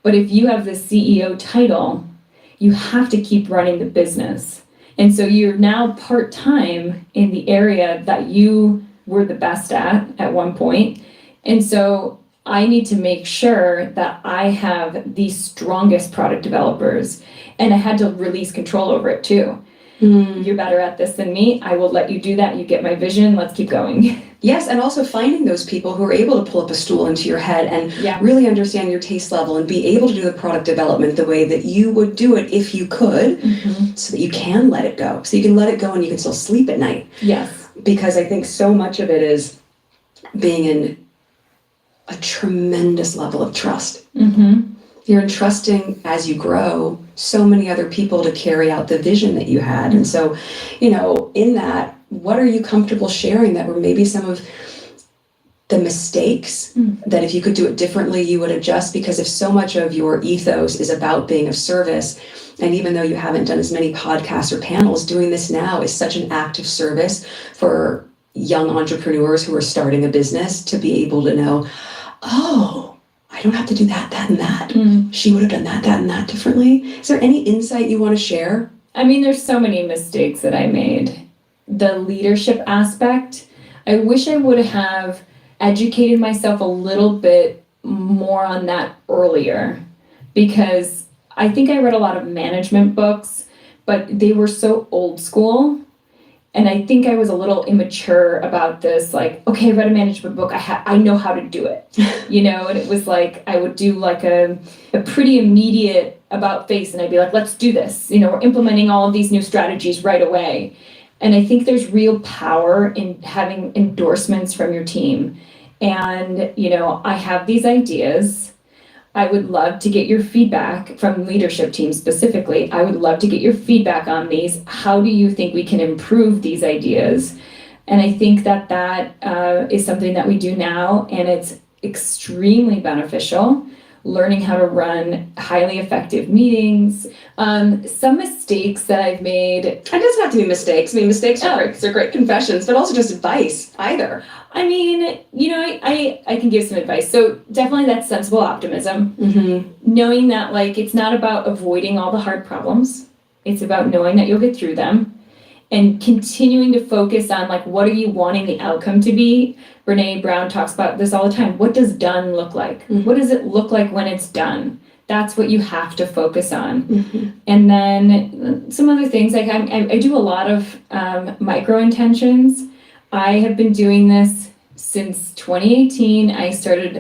But if you have the CEO title, you have to keep running the business. And so you're now part-time in the area that you were the best at one point. And so I need to make sure that I have the strongest product developers, and I had to release control over it too. You're better at this than me. I will let you do that. You get my vision. Let's keep going. Yes, and also finding those people who are able to pull up a stool into your head and really understand your taste level and be able to do the product development the way that you would do it if you could, so that you can let it go. So you can let it go and you can still sleep at night. Yes. Because I think so much of it is being in a tremendous level of trust. You're entrusting, as you grow, so many other people to carry out the vision that you had. And so, in that, what are you comfortable sharing that were maybe some of the mistakes that if you could do it differently, you would adjust? Because if so much of your ethos is about being of service, and even though you haven't done as many podcasts or panels, doing this now is such an act of service for young entrepreneurs who are starting a business to be able to know, oh, I don't have to do that, and that. She would have done that, and that differently. Is there any insight you want to share? I mean, there's so many mistakes that I made. The leadership aspect, I wish I would have educated myself a little bit more on that earlier, because I think I read a lot of management books, but they were so old school. And I think I was a little immature about this, like, okay, I read a management book, I know how to do it, and it was like, I would do like a pretty immediate about face, and I'd be like, let's do this, we're implementing all of these new strategies right away. And I think there's real power in having endorsements from your team. And, I have these ideas. I would love to get your feedback from leadership teams specifically. I would love to get your feedback on these. How do you think we can improve these ideas? And I think that is something that we do now, and it's extremely beneficial. Learning how to run highly effective meetings. Some mistakes that I've made. It doesn't have to be mistakes. I mean, mistakes are great. They're great confessions, but also just advice either. I mean, I can give some advice. So definitely that's sensible optimism. Knowing that it's not about avoiding all the hard problems. It's about knowing that you'll get through them. And continuing to focus on what are you wanting the outcome to be? Brene Brown talks about this all the time. What does done look like? What does it look like when it's done? That's what you have to focus on. And then some other things, I do a lot of micro intentions. I have been doing this since 2018. I started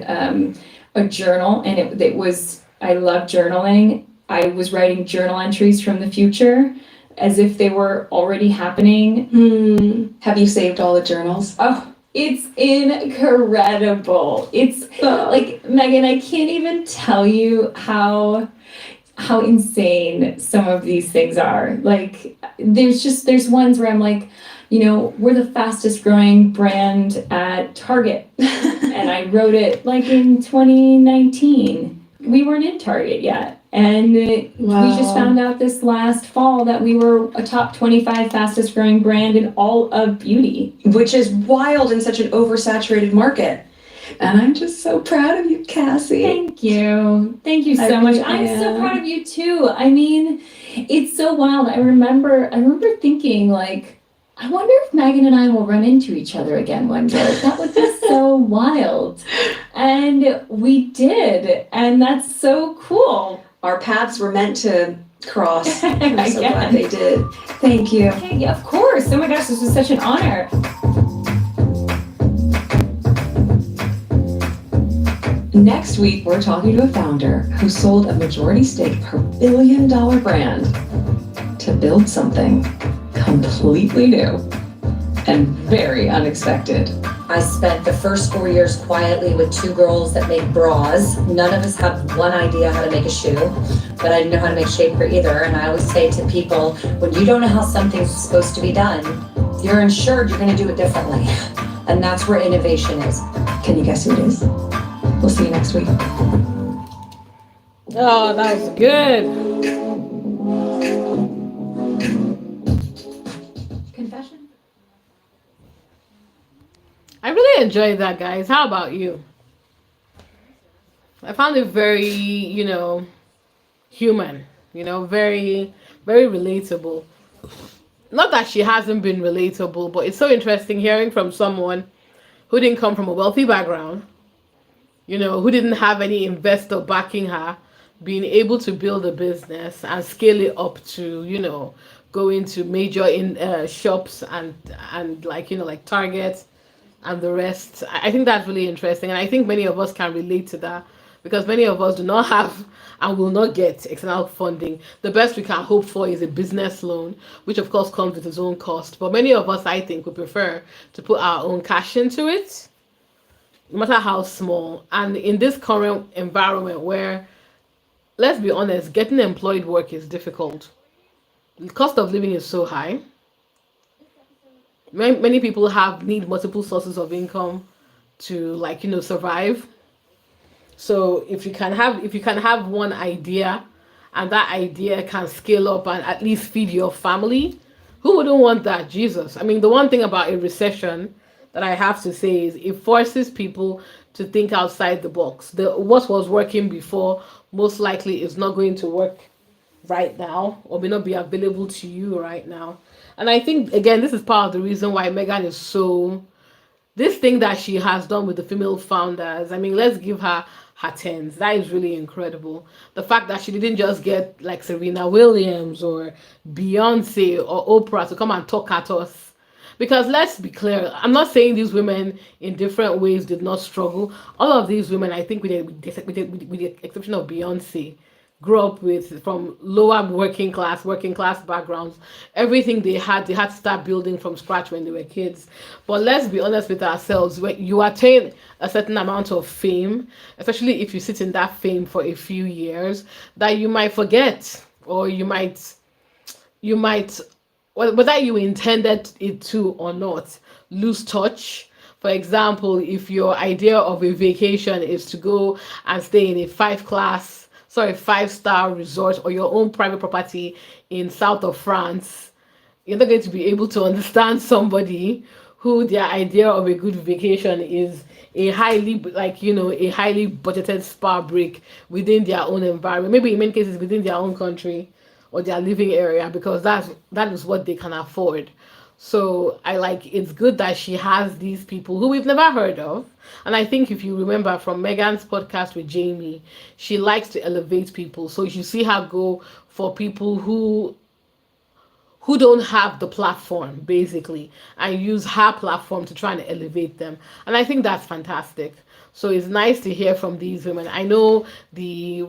a journal, and it was, I love journaling. I was writing journal entries from the future as if they were already happening. Have you saved all the journals? Oh, it's incredible. It's Megan, I can't even tell you how insane some of these things are. There's ones where I'm like, we're the fastest growing brand at Target. And I wrote it in 2019. We weren't in Target yet. And we just found out this last fall that we were a top 25 fastest growing brand in all of beauty. Which is wild in such an oversaturated market. And I'm just so proud of you, Cassie. Thank you. Thank you I so much. really I'm so am. proud of you too. I mean, it's so wild. I remember thinking like, I wonder if Megan and I will run into each other again one day. That would be so wild. And we did. And that's so cool. Our paths were meant to cross. I'm so Again. glad they did. Thank you. Okay, yeah, of course. Oh my gosh, this was such an honor. Next week, we're talking to a founder who sold a majority stake per billion-dollar brand to build something completely new and very unexpected. I spent the first 4 years quietly with two girls that make bras. None of us have one idea how to make a shoe, but I didn't know how to make shaper either. And I always say to people, when you don't know how something's supposed to be done, you're insured you're going to do it differently. And that's where innovation is. Can you guess who it is? We'll see you next week. Oh, that was good. Confession? I really enjoyed that, guys. How about you? I found it very, human, very, very relatable. Not that she hasn't been relatable, but it's so interesting hearing from someone who didn't come from a wealthy background, who didn't have any investor backing her, being able to build a business and scale it up to, go into major in shops and like Target and the rest. I think that's really interesting, and I think many of us can relate to that because many of us do not have and will not get external funding. The best we can hope for is a business loan, which of course comes with its own cost. But many of us, I think, would prefer to put our own cash into it, no matter how small. And in this current environment where, let's be honest, getting employed work is difficult. The cost of living is so high. Many people have need multiple sources of income to survive. So if you can have one idea and that idea can scale up and at least feed your family, who wouldn't want that? Jesus. I mean, the one thing about a recession that I have to say is it forces people to think outside the box. What was working before most likely is not going to work right now or may not be available to you right now. And I think again this is part of the reason why Megan is so, this thing that she has done with the female founders, I mean, let's give her her tens. That is really incredible. The fact that she didn't just get like Serena Williams or Beyonce or Oprah to come and talk at us. Because let's be clear, I'm not saying these women in different ways did not struggle. All of these women, I think, with the exception of Beyonce, grew up with from lower working class backgrounds. Everything they had to start building from scratch when they were kids. But let's be honest with ourselves, when you attain a certain amount of fame, especially if you sit in that fame for a few years, that you might forget, or you might whether you intended it to or not, lose touch. For example, if your idea of a vacation is to go and stay in a five-star resort or your own private property in south of France, you're not going to be able to understand somebody who their idea of a good vacation is a highly budgeted spa break within their own environment, maybe in many cases within their own country or their living area, because that is what they can afford. So it's good that she has these people who we've never heard of. And I think if you remember from Megan's podcast with Jamie, she likes to elevate people. So you see her go for people who don't have the platform basically, and use her platform to try and elevate them. And I think that's fantastic. So it's nice to hear from these women. I know the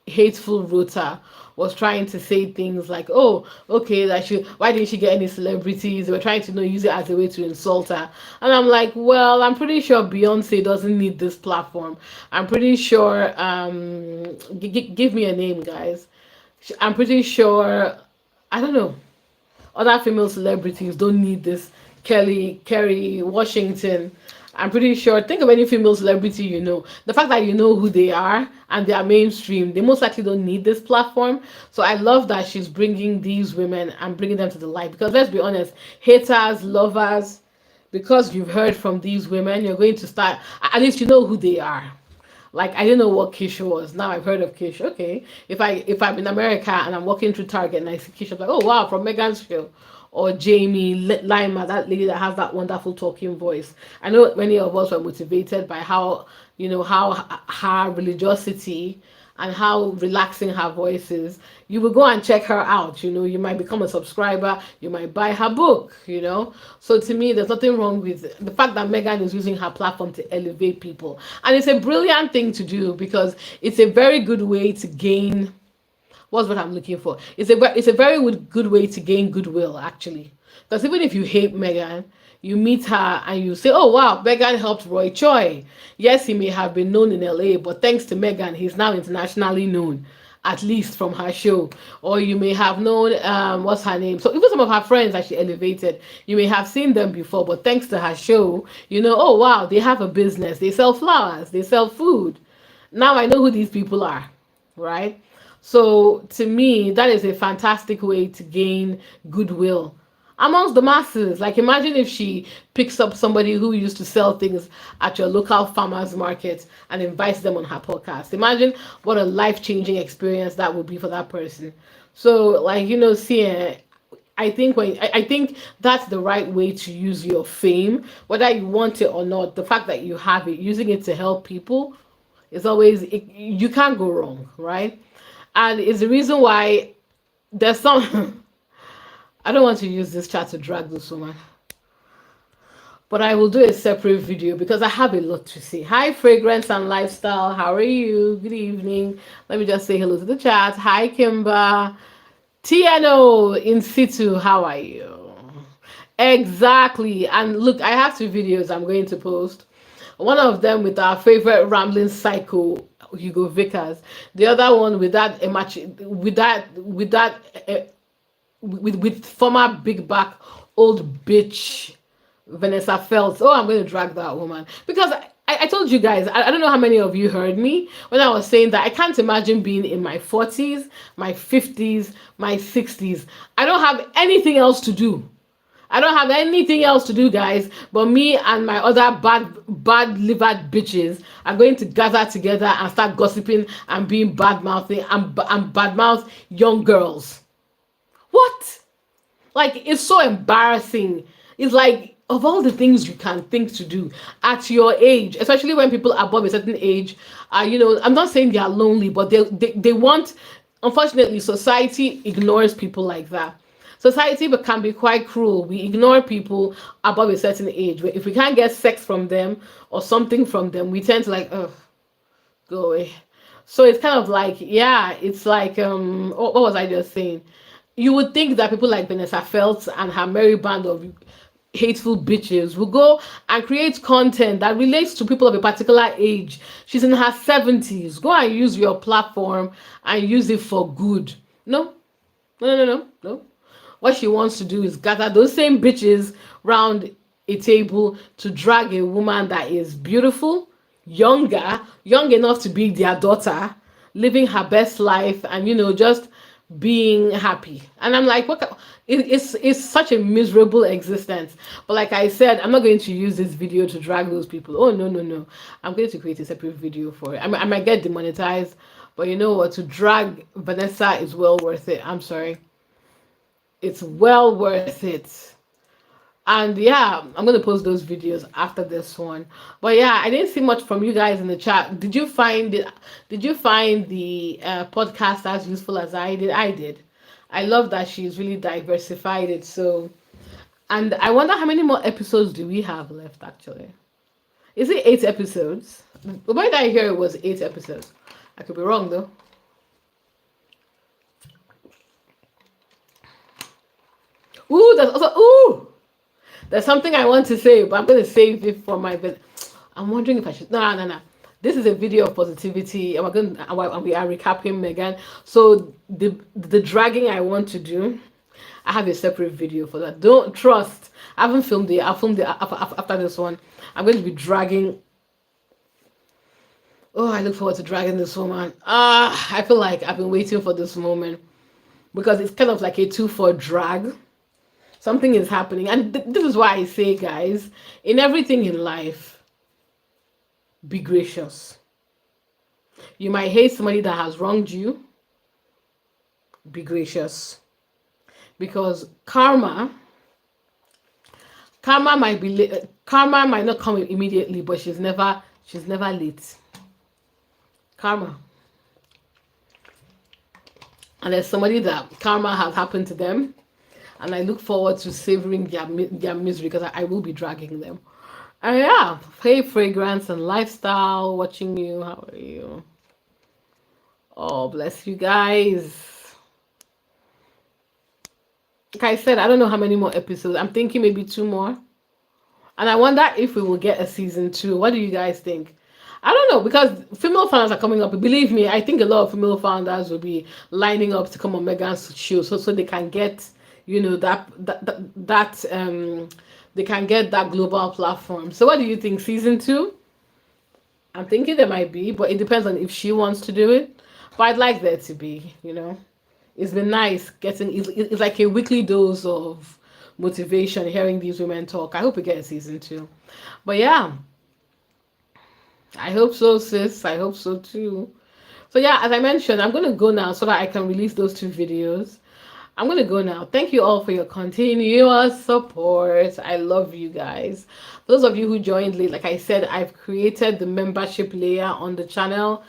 hateful Rota was trying to say things like, "Oh, okay, why didn't she get any celebrities?" They were trying to use it as a way to insult her, and I'm like, well, I'm pretty sure Beyonce doesn't need this platform. I'm pretty sure. Give me a name, guys. I'm pretty sure. I don't know. Other female celebrities don't need this. Kerry Washington. I'm pretty sure. Think of any female celebrity you know. The fact that you know who they are and they are mainstream, they most likely don't need this platform. So I love that she's bringing these women and bringing them to the light. Because let's be honest, haters, lovers, because you've heard from these women, you're going to start, at least you know who they are. Like I didn't know what Kish was. Now I've heard of Kish. Okay, if I'm in America and I'm walking through Target and I see Kish, I'm like, oh wow, from Megan's show, or Jamie Lima, that lady that has that wonderful talking voice. I know many of us were motivated by how how her religiosity and how relaxing her voice is. You will go and check her out. You might become a subscriber. You might buy her book. So to me, there's nothing wrong with the fact that Megan is using her platform to elevate people, and it's a brilliant thing to do because it's a very good way to gain. What's what I'm looking for? It's a very good way to gain goodwill, actually. Because even if you hate Megan, you meet her and you say, "Oh wow, Megan helped Roy Choi. Yes, he may have been known in LA, but thanks to Megan, he's now internationally known, at least from her show." Or you may have known what's her name? So even some of her friends that she elevated, you may have seen them before, but thanks to her show, oh wow, they have a business. They sell flowers. They sell food. Now I know who these people are, right? So to me, that is a fantastic way to gain goodwill amongst the masses. Like imagine if she picks up somebody who used to sell things at your local farmers market and invites them on her podcast. Imagine what a life-changing experience that would be for that person. So like, see, I think that's the right way to use your fame, whether you want it or not. The fact that you have it, using it to help people is always, you can't go wrong, right? And it's the reason why there's some I don't want to use this chat to drag this woman, but I will do a separate video because I have a lot to say. Hi, Fragrance and Lifestyle. How are you? Good evening. Let me just say hello to the chat. Hi, Kimba. TNO in situ. How are you? Exactly. And look, I have 2 videos I'm going to post. One of them with our favorite rambling psycho Hugo Vickers. The other one with that with former big back old bitch Vanessa Feltz. Oh, I'm going to drag that woman because I told you guys, I don't know how many of you heard me when I was saying that I can't imagine being in my 40s, my 50s, my 60s. I don't have anything else to do. I don't have anything else to do, guys, but me and my other bad-livered bitches are going to gather together and start gossiping and being bad-mouthing and bad-mouth young girls. What? Like, it's so embarrassing. It's like, of all the things you can think to do at your age, especially when people above a certain age are, I'm not saying they are lonely, but they want, unfortunately, society ignores people like that. Society can be quite cruel. We ignore people above a certain age. If we can't get sex from them or something from them, we tend to like, oh, go away. So it's kind of like, yeah, it's like, what was I just saying? You would think that people like Vanessa Feltz and her merry band of hateful bitches will go and create content that relates to people of a particular age. She's in her 70s. Go and use your platform and use it for good. No. What she wants to do is gather those same bitches round a table to drag a woman that is beautiful, young enough to be their daughter, living her best life, and just being happy. And I'm like, what? It's such a miserable existence. But like I said, I'm not going to use this video to drag those people. Oh no. I'm going to create a separate video for it. I might get demonetized, but you know what? To drag Vanessa is well worth it. I'm sorry. It's well worth it. And yeah, I'm going to post those videos after this one. But yeah, I didn't see much from you guys in the chat. Did you find the podcast as useful as I did? I did. I love that she's really diversified it. So, and I wonder how many more episodes do we have left actually? Is it 8 episodes? The way that I hear it was 8 episodes. I could be wrong though. There's something I want to say, but I'm going to save it for my video. I'm wondering if I should. No. This is a video of positivity, and we are recapping Megan. So the dragging I want to do, I have a separate video for that. Don't trust. I haven't filmed it. I'll film it after this one. I'm going to be dragging. Oh, I look forward to dragging this woman. I feel like I've been waiting for this moment because it's kind of like a 2 for drag. something is happening. And this is why I say, guys, in everything in life, be gracious. You might hate somebody that has wronged you. Be gracious. Because karma might not come immediately, but she's never late. Karma. And there's somebody that karma has happened to them, and I look forward to savoring their misery, because I will be dragging them. And yeah, hey Fragrance and Lifestyle, watching you. How are you? Oh, bless you guys. Like I said, I don't know how many more episodes. I'm thinking maybe 2 more. And I wonder if we will get a season 2. What do you guys think? I don't know, because female founders are coming up. Believe me, I think a lot of female founders will be lining up to come on Megan's show, so they can get, they can get that global platform. So what do you think? Season 2? I'm thinking there might be, but it depends on if she wants to do it. But I'd like there to be, It's been nice getting, it's like a weekly dose of motivation hearing these women talk. I hope we get a season 2. But yeah, I hope so, sis. I hope so too. So yeah, as I mentioned, I'm gonna go now so that I can release those 2 videos. I'm gonna go now. Thank you all for your continuous support. I love you guys. Those of you who joined late, like I said, I've created the membership layer on the channel.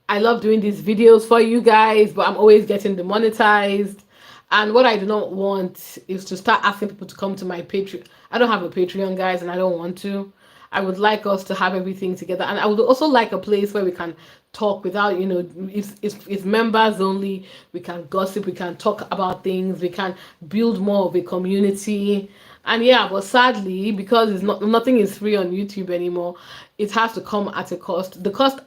I love doing these videos for you guys, but I'm always getting demonetized. And what I do not want is to start asking people to come to my Patreon. I don't have a Patreon, guys, and I don't want to. I would like us to have everything together. And I would also like a place where we can talk without, it's members only. We can gossip, we can talk about things, we can build more of a community. And yeah, but sadly, because nothing is free on YouTube anymore, it has to come at a cost. The cost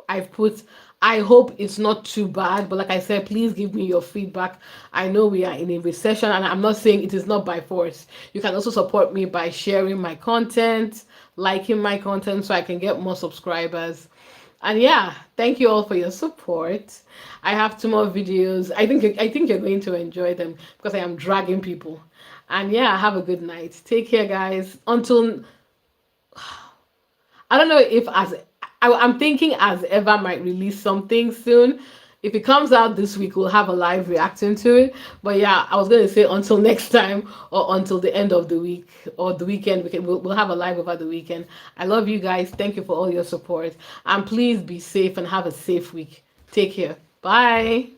I've put, I hope it's not too bad, but like I said, please give me your feedback. I know we are in a recession, and I'm not saying it is not by force. You can also support me by sharing my content, liking my content, so I can get more subscribers. And yeah, thank you all for your support. I have 2 more videos. I think you're going to enjoy them, because I am dragging people. And yeah, have a good night. Take care, guys. Until, I don't know if I'm thinking As Ever might release something soon. If it comes out this week, we'll have a live reacting to it. But yeah, I was going to say until next time, or until the end of the week or the weekend. We'll have a live over the weekend. I love you guys. Thank you for all your support. And please be safe and have a safe week. Take care. Bye.